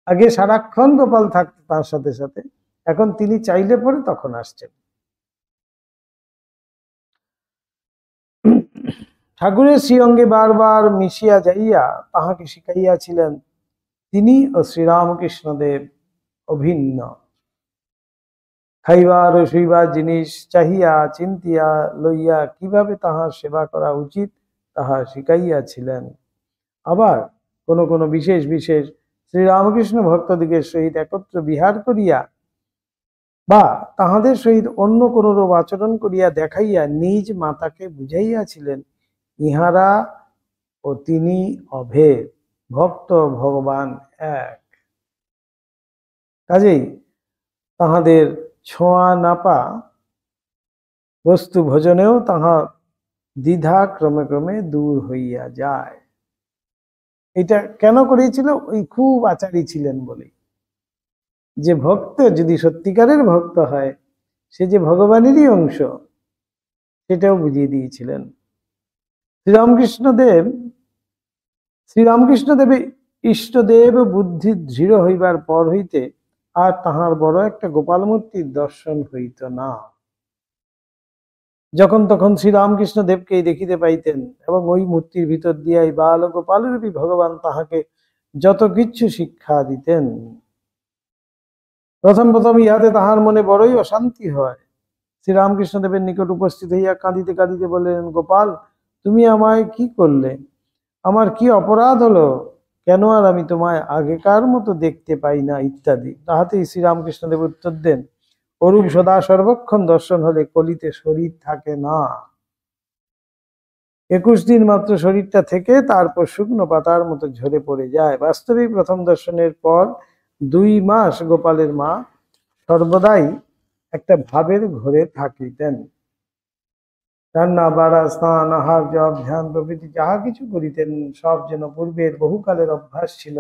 আগে সারাক্ষণ গোপাল থাকতো তার সাথে সাথে, এখন তিনি চাইলে পরে তখন আসছেন। ঠাকুরের শ্রীঅঙ্গে বারবার মিশিয়া যাইয়া তাহাকে শিখাইয়াছিলেন তিনি ও শ্রীরামকৃষ্ণদেব অভিন্ন। খাইবার ও শুইবার জিনিস চাহিয়া চিন্তিয়া লইয়া কিভাবে তাহার সেবা করা উচিত তাহা শিখাইয়াছিলেন। আবার কোন কোন বিশেষ বিশেষ শ্রীরামকৃষ্ণ ভক্তদিগের সহিত একত্র বিহার করিয়া বা তাহাদের সহিত অন্য কোন রূপ আচরণ করিয়া দেখাইয়া নিজ মাতাকে বুঝাইয়াছিলেন ইহারা ও তিনি অভেদ, ভক্ত ভগবান এক। কাজেই তাহাদের ছোঁয়া নাপা বস্তু ভোজনেও তাহার দ্বিধা ক্রমে ক্রমে দূর হইয়া যায়। এটা কেন করেছিল? ওই খুব আচারী ছিলেন বলে। যে ভক্ত যদি সত্যিকারের ভক্ত হয় সে যে ভগবানেরই অংশ সেটাও বুঝিয়ে দিয়েছিলেন। শ্রীরামকৃষ্ণদেবের ইষ্টদেব বুদ্ধি দৃঢ় হইবার পর হইতে আর তাহার বড় একটা গোপাল মূর্তির দর্শন হইত না। যখন তখন শ্রীরামকৃষ্ণ দেবকেই দেখিতে পাইতেন এবং ওই মূর্তির ভিতর দিয়াই বাল গোপালরূপী ভগবান তাহাকে যত কিছু শিক্ষা দিতেন। প্রথম প্রথম ইহাতে তাহার মনে বড়ই অশান্তি হয়। শ্রীরামকৃষ্ণ দেবের নিকট উপস্থিত হইয়া কাঁদিতে কাঁদিতে বললেন, গোপাল তুমি আমায় কি করলে? আমার কি অপরাধ হলো? কেন আর আমি তোমায় আগেকার মতো দেখতে পাই না ইত্যাদি। তাহাতেই শ্রীরামকৃষ্ণ দেব উত্তর দেন, অরূপ সদা সর্বক্ষণ দর্শন হলে কলিতে শরীর থাকে না। 21 দিন মাত্র শরীরটা থেকে তারপর শুকনো পাতার মতো ঝরে পড়ে যায়। বাস্তবিক প্রথম দর্শনের পর 2 মাস গোপালের মা সর্বদাই একটা ভাবের ঘরে থাকিতেন। রান্না বাড়া স্নান আহার জপ ধ্যান প্রভৃতি যাহা কিছু করিতেন সব যেন পূর্বের বহুকালের অভ্যাস ছিল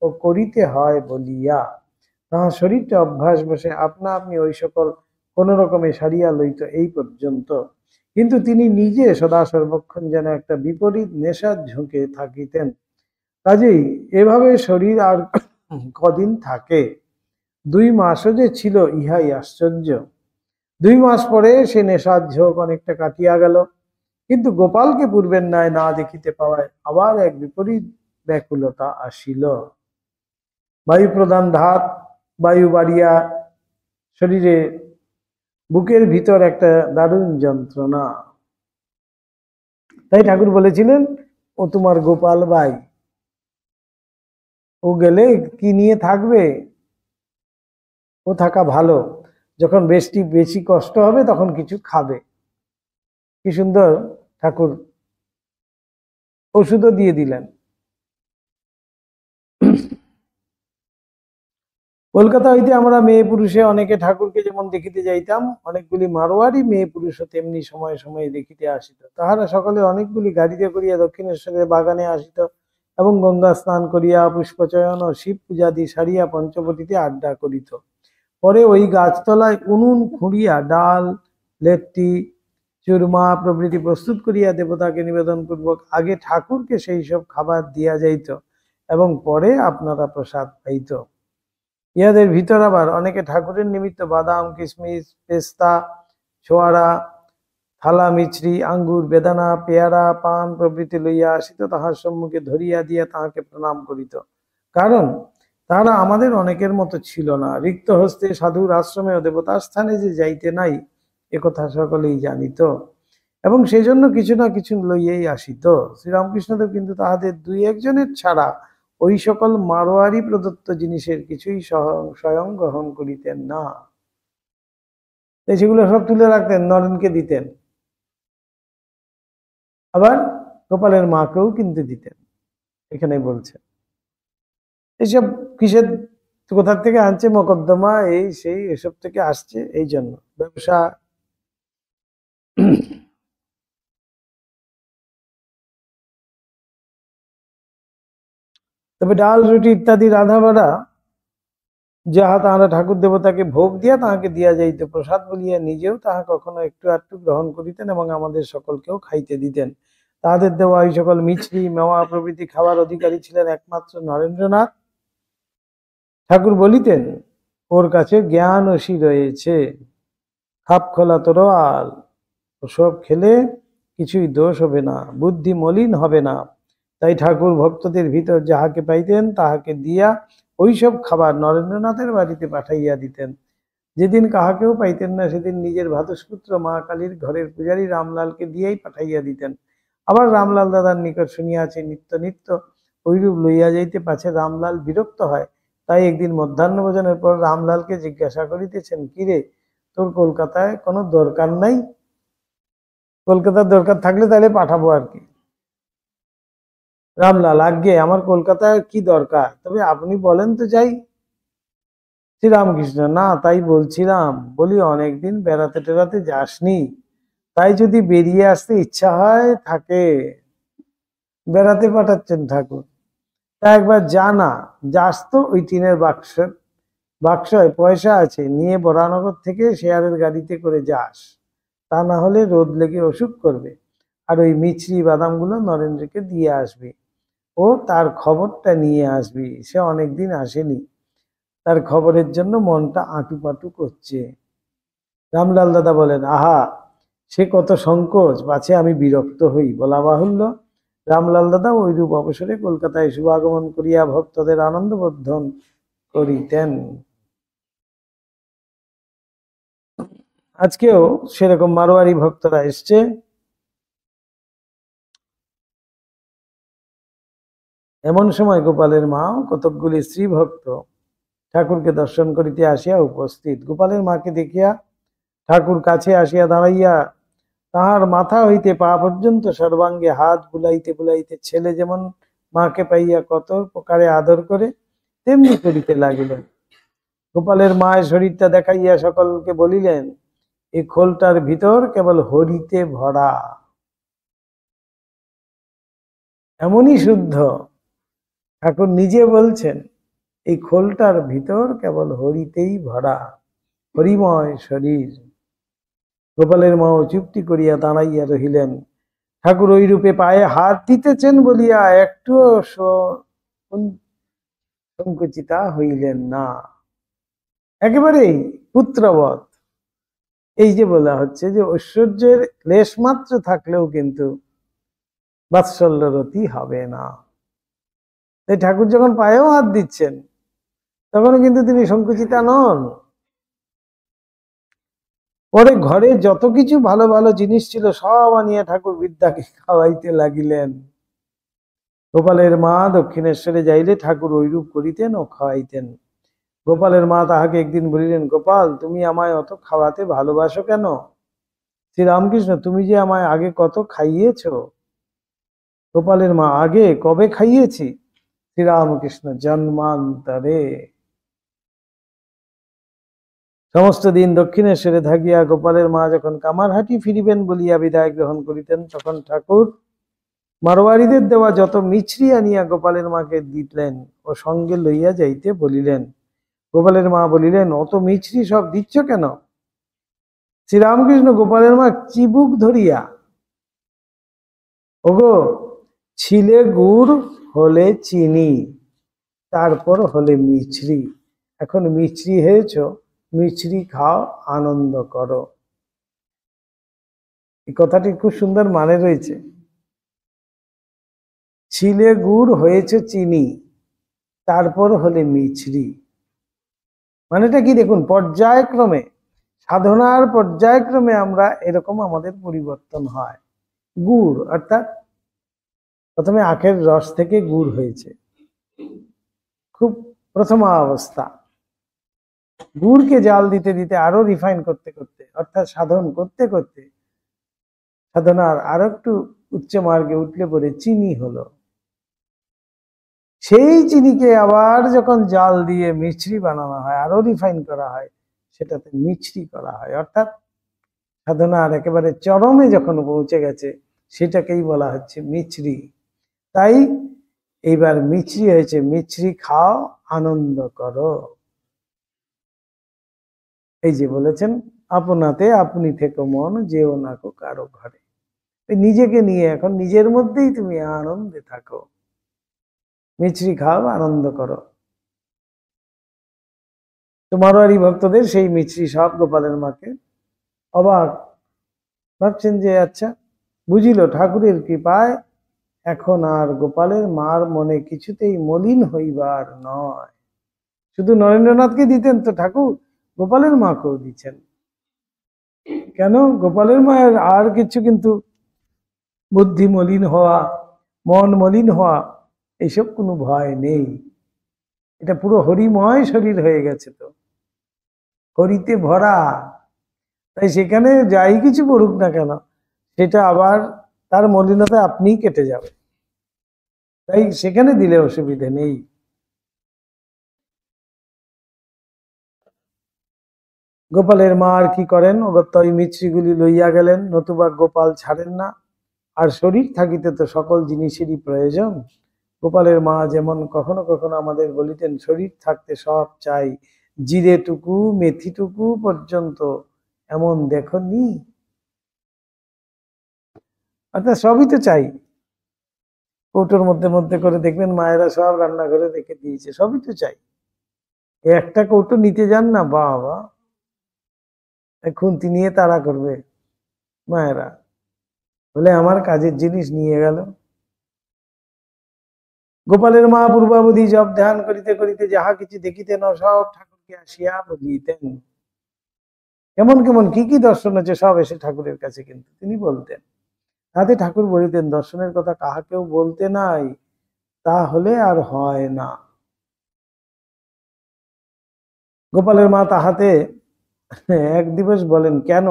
ও করিতে হয় বলিয়া তাহার শরীরটা অভ্যাস বসে আপনা আপনি ওই সকল কোন রকমে সারিয়া লইত এই পর্যন্ত। কিন্তু তিনি নিজে সদা সর্বক্ষণ যেন একটা বিপরীত নেশার ঝুঁকে থাকিতেন। কাজেই এভাবে শরীর আর কদিন থাকে? 2 মাসও যে ছিল ইহাই আশ্চর্য। 2 মাস পরে সে নেশার ঝোঁক অনেকটা কাটিয়া গেল, কিন্তু গোপালকে পূর্বের ন্যায় না দেখিতে পাওয়ায় আবার এক বিপরীত ব্যাকুলতা আসিল। বায়ু প্রদান ধাত, বায়ু বাড়িয়া শরীরে বুকের ভিতর একটা দারুণ যন্ত্রণা। তাই ঠাকুর বলেছিলেন, ও তোমার গোপাল ভাই, ও গেলে কি নিয়ে থাকবে? ও থাকা ভালো, যখন বেশি কষ্ট হবে তখন কিছু খাবে। কি সুন্দর ঠাকুর ওষুধও দিয়ে দিলেন। কলকাতা হইতে আমরা মেয়ে পুরুষে অনেকে ঠাকুরকে যেমন দেখিতে যাইতাম, অনেকগুলি মারোয়ারি মেয়ে পুরুষও তেমনি সময়ে সময়ে দেখিতে আসিত। তাহারা সকলে অনেকগুলি গাড়িতে করিয়া দক্ষিণেশ্বরের বাগানে আসিত এবং গঙ্গা স্নান করিয়া পুষ্পচয়ন ও শিব পূজাদি সারিয়া পঞ্চবটিতে আড্ডা করিত। পরে ওই গাছতলায় উনুন খুঁড়িয়া ডাল, লেট্টি, চুরমা প্রভৃতি প্রস্তুত করিয়া দেবতাকে নিবেদন পূর্বক আগে ঠাকুরকে সেই সব খাবার দিয়া যাইত এবং পরে আপনারা প্রসাদ পাইত। ইহাদের ভিতর আবার অনেকে ঠাকুরের নিমিত্ত বাদাম, কিশমিশ, পেস্তা, ছোয়ারা, থালা, মিছরি, আঙ্গুর, বেদানা, পেয়ারা, পান প্রভৃতি লইয়া আসিত, তাহার সম্মুখে ধরিয়া দিয়া তাহাকে প্রণাম করিত। কারণ তাহারা আমাদের অনেকের মতো ছিল না। রিক্ত হস্তে সাধুর আশ্রমে ও দেবতার স্থানে যে যাইতে নাই, একথা সকলেই জানিত এবং সেই জন্য কিছু না কিছু লইয়াই আসিত। শ্রীরামকৃষ্ণদেব কিন্তু তাহাদের দুই একজনের ছাড়া ওই সকল মারোয়ারি প্রদত্ত জিনিসের কিছুই স্বয়ং গ্রহণ করিতেন না। সেগুলো সব তুলে রাখতেন, নরেনকে দিতেন, আবার গোপালের মাকেও কিন্তু দিতেন। এখানে বলছে এইসব কিসের, কোথা থেকে আনছে, মকদ্দমা, এই সেই এসব থেকে আসছে, এই জন্য ব্যবসা। তবে ডাল, রুটি ইত্যাদি রাধা বাড়া যাহা তাহারা ঠাকুর দেবতাকে ভোগ দিয়া তাহাকে দিয়া যাইত, প্রসাদ বলিয়া নিজেও তাহা কখনো একটু আধটু গ্রহণ করিতেন এবং আমাদের সকলকেও খাইতে দিতেন। তাহাদের দেওয়া এই সকল মিছরি, মেওয়া প্রভৃতি খাওয়ার অধিকারী ছিলেন একমাত্র নরেন্দ্রনাথ। ঠাকুর বলিতেন, ওর কাছে জ্ঞান অসি রয়েছে, খাপ খোলা তরোয়াল, ওসব খেলে কিছুই দোষ হবে না, বুদ্ধি মলিন হবে না। তাই ঠাকুর ভক্তদের ভিতর যাহাকে পাইতেন তাহাকে দিয়া ওইসব খাবার নরেন্দ্রনাথের বাড়িতে পাঠাইয়া দিতেন। যেদিন কাহাকেও পাইতেন না, সেদিন নিজের ভাতুষপুত্র মা কালীর ঘরের পূজারী রামলালকে দিয়েই পাঠাইয়া দিতেন। আবার রামলাল দাদার নিকট শুনিয়াছে, নিত্য নিত্য ওইরূপ লইয়া যাইতে পাছে রামলাল বিরক্ত হয়। তাই একদিন মধ্যাহ্ন ভোজনের পর রামলালকে জিজ্ঞাসা করিতেছেন, কিরে, তোর কলকাতায় কোনো দরকার নাই? কলকাতার দরকার থাকলে তাহলে পাঠাবো আর কি। রামলাল, আজ্ঞে, আমার কলকাতায় কি দরকার, তবে আপনি বলেন তো যাই। শ্রীরামকৃষ্ণ, না, তাই বলছিলাম, বলি অনেকদিন বেড়াতে টেড়াতে যাসনি, তাই যদি বেরিয়ে আসতে ইচ্ছা হয় থাকে, বেড়াতে পাঠাচ্ছেন ঠাকুর, তা একবার জানা যাস তো। ওই টিনের বাক্সয় পয়সা আছে, নিয়ে বরানগর থেকে শেয়ারের গাড়িতে করে যাস, তা না হলে রোদ লেগে অসুখ করবে। আর ওই মিছরি বাদামগুলো নরেন্দ্রকে দিয়ে আসবি, ও তার খবরটা নিয়ে আসবি, সে অনেকদিন আসেনি, তার খবরের জন্য মনটা আঁটুপাটু করছে। রামলাল দাদা বলেন, আহা, সে কত সংকোচ, পাছে আমি বিরক্ত হই, বলা বাহুল্য। রামলাল দাদা ওইরূপ অবসরে কলকাতায় শুভাগমন করিয়া ভক্তদের আনন্দ বর্ধন করিতেন। আজকেও সেরকম মারোয়ারি ভক্তরা এসছে। এমন সময় গোপালের মাও কতকগুলি স্ত্রী ভক্ত ঠাকুরকে দর্শন করিতে আসিয়া উপস্থিত। গোপালের মাকে দেখিয়া ঠাকুর কাছে আসিয়া দাঁড়াইয়া তাহার মাথা হইতে পা পর্যন্ত সর্বাঙ্গে হাত বুলাইতে বুলাইতে ছেলে যেমন মাকে পাইয়া কত প্রকারে আদর করে তেমনি করিতে লাগিলেন। গোপালের মায়ের শরীরটা দেখাইয়া সকলকে বলিলেন, এই খোলটার ভিতর কেবল হরিতে ভরা, এমনই শুদ্ধ। ঠাকুর নিজে বলছেন, এই খোলটার ভিতর কেবল হরিতেই ভরা, হরিময় শরীর। গোপালের মাও চুপটি করিয়া দাঁড়াইয়া রহিলেন। ঠাকুর ওই রূপে পায়ে হাত দিতেছেন বলিয়া একটুও সংকুচিতা হইলেন না, একেবারেই পুত্রবৎ। এই যে বলা হচ্ছে যে ঐশ্বর্যের লেশমাত্র থাকলেও কিন্তু বাৎসল্যরতি হবে না। তাই ঠাকুর যখন পায়েও হাত দিচ্ছেন তখন কিন্তু তিনি সংকুচিতা নন। পরে ঘরে যত কিছু ভালো ভালো জিনিস ছিল সব আনিয়া ঠাকুর বিদ্যাকে খাওয়াইতে লাগিলেন। গোপালের মা দক্ষিণেশ্বরে যাইলে ঠাকুর ঐরূপ করিতেন ও খাওয়াইতেন। গোপালের মা তাহাকে একদিন বলিলেন, গোপাল, তুমি আমায় অত খাওয়াতে ভালোবাসো কেন? শ্রীরামকৃষ্ণ, তুমি যে আমায় আগে কত খাইয়েছ। গোপালের মা, আগে কবে খাইয়েছি? শ্রীরামকৃষ্ণ, জন্মান্তরে। সমস্ত দিন দক্ষিণেশ্বরে থাকিয়া গোপালের মা যখন কামারহাটি ফিরিবেন বলিয়া বিদায় গ্রহণ করিতেন, তখন ঠাকুর মারোয়ারিদের দেওয়া যত মিছরি আনিয়া গোপালের মাকে দিলেন ও সঙ্গে লইয়া যাইতে বলিলেন। গোপালের মা বলিলেন, অত মিছরি সব দিচ্ছ কেন? শ্রীরামকৃষ্ণ গোপালের মা চিবুক ধরিয়া, ওগো, ছিলে গুড়, হলে চিনি, তারপর হলে মিছরি। এখন মিছরি হয়েছ, মিছরি খাও, আনন্দ করো। এই কথাটি খুব সুন্দর মানে রয়েছে। ছিলে গুড়, হয়েছে চিনি, তারপর হলে মিছরি। মানেটা কি দেখুন, পর্যায়ক্রমে, সাধনার পর্যায়ক্রমে আমরা এরকম আমাদের পরিবর্তন হয়। গুড় অর্থাৎ প্রথমে আখের রস থেকে গুড় হয়েছে, খুব প্রথম অবস্থা। গুড়কে জাল দিতে দিতে আরো রিফাইন করতে করতে, অর্থাৎ সাধন করতে করতে সাধনার আরো একটু উচ্চ মার্গে উঠলে পরে চিনি হলো। সেই চিনিকে আবার যখন জাল দিয়ে মিছরি বানানো হয়, আরো রিফাইন করা হয়, সেটাতে মিছরি করা হয়। অর্থাৎ সাধনার একেবারে চরমে যখন পৌঁছে গেছে, সেটাকেই বলা হচ্ছে মিছরি। তাই এইবার মিছরি হয়েছে, মিছরি খাও, আনন্দ করো। এই যে বলেছেন, আপনাতে আপনি থেকো মন, যেও না কো কারো ঘরে। নিজেকে নিয়ে এখন নিজের মধ্যেই তুমি আনন্দে থাকো, মিছরি খাও, আনন্দ করো। তোমারও আর ভক্তদের সেই মিছরি সব গোপালের মাকে অবাক, ভাবছেন যে আচ্ছা, বুঝিল ঠাকুরের কৃপায় এখন আর গোপালের মার মনে কিছুতেই মলিন হইবার নয়। শুধু নরেন্দ্রনাথকে দিতেন তো ঠাকুর, গোপালের মাকেও দিচ্ছেন। কেন? গোপালের মায়ের আর কিছু কিন্তু বুদ্ধি মলিন হওয়া, মন মলিন হওয়া, এইসব কোনো ভয় নেই। এটা পুরো হরিময় শরীর হয়ে গেছে, তো হরিতে ভরা। তাই সেখানে যাই কিছু পড়ুক না কেন, সেটা আবার তার মলিনতা আপনিই কেটে যাবে। তাই সেখানে দিলে অসুবিধে নেই। গোপালের মা আর কি করেন, অগত্য ওই মিছরিগুলি লইয়া গেলেন, নতুবা গোপাল ছাড়েন না। আর শরীর থাকিতে তো সকল জিনিসেরই প্রয়োজন। গোপালের মা যেমন কখনো কখনো আমাদের বলিতেন, শরীর থাকতে সব চাই, জিরেটুকু মেথিটুকু পর্যন্ত এমন দেখনি। অর্থাৎ সবই তো চাই। কৌটোর মধ্যে মধ্যে করে দেখবেন মায়েরা সব রান্নাঘরে রেখে দিয়েছে, সবই তো চাই। একটা কৌটো নিতে যান না, বাবা, খুন্তি নিয়ে তাড়া করবে মায়েরা, বলে আমার কাজের জিনিস নিয়ে গেল। গোপালের মা পূর্বাবধি জপ ধ্যান করিতে করিতে যাহা কিছু দেখিতেন, সব ঠাকুরকে আসিয়া বলিতেন। কেমন কেমন কি কি দর্শন আছে, সব এসে ঠাকুরের কাছে কিন্তু তিনি বলতেন। তাতে ঠাকুর বলিতেন, দর্শনের কথা কাহাকেও বলতে নাই, তাহলে আর হয় না। গোপালের মা তাহাতে এক দিবস বলেন, কেন?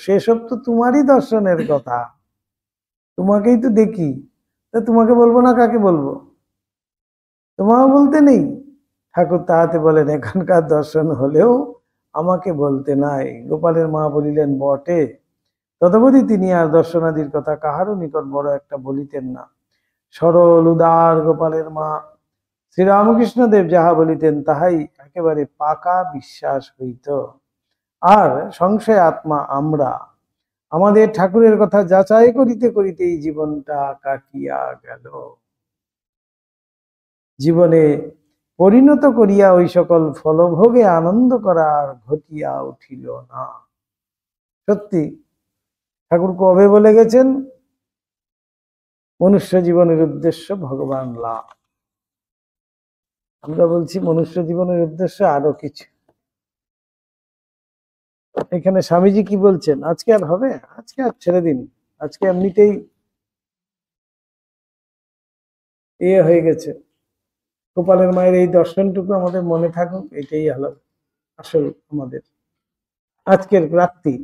সেসব তো তোমারই দর্শনের কথা, তোমাকেই তো দেখি, তা তোমাকে বলবো না কাকে বলবো? তোমাও বলতে নেই? ঠাকুর তাহাতে বলেন, এখানকার দর্শন হলেও আমাকে বলতে নাই। গোপালের মা বলিলেন, বটে, তদবধি তিনি আর দর্শনাদির কথা কাহারও নিকট বড় একটা বলিতেন না। সরল উদার গোপালের মা শ্রীরামকৃষ্ণদেব যাহা বলিতেন তাহাই একেবারে পাকা বিশ্বাস হইত। আর সংশয় আত্মা আমরা আমাদের ঠাকুরের কথা যাচাই করিতে করিতেই জীবনটা কাটিয়া গেল। জীবনে পরিণত করিয়া ওই সকল ফলভোগে আনন্দ করার ঘটিয়া উঠিল না। সত্যি ঠাকুর কবে বলে গেছেন, মনুষ্য জীবনের উদ্দেশ্য ভগবান লাভ। আমরা বলছি মনুষ্য জীবনের উদ্দেশ্য আরো কিছু। এখানে স্বামীজি কি বলছেন, আজকে আর হবে, আজকে আর ছেড়ে দিন, আজকে এমনিতেই হয়ে গেছে। গোপালের মায়ের এই দর্শনটুকু আমাদের মনে থাকুক, এটাই হলো আসল আমাদের আজকের প্রাপ্তি।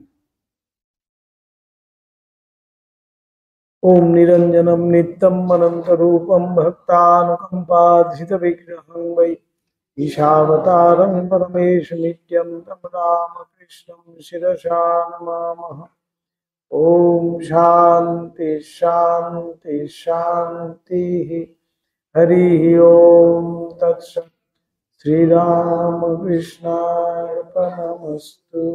ওম নিরঞ্জনম নিত্যম অনন্ত রূপম ভক্তানুকম্পাধৃত বিগ্রহং বৈ ईशावतारं परमेशमित्यं तं रामकृष्णं शिरसा नमामः। ॐ शान्ति शान्ति शान्तिः। हरिः ॐ तत्सत्। श्रीरामकृष्णार्पणमस्तु।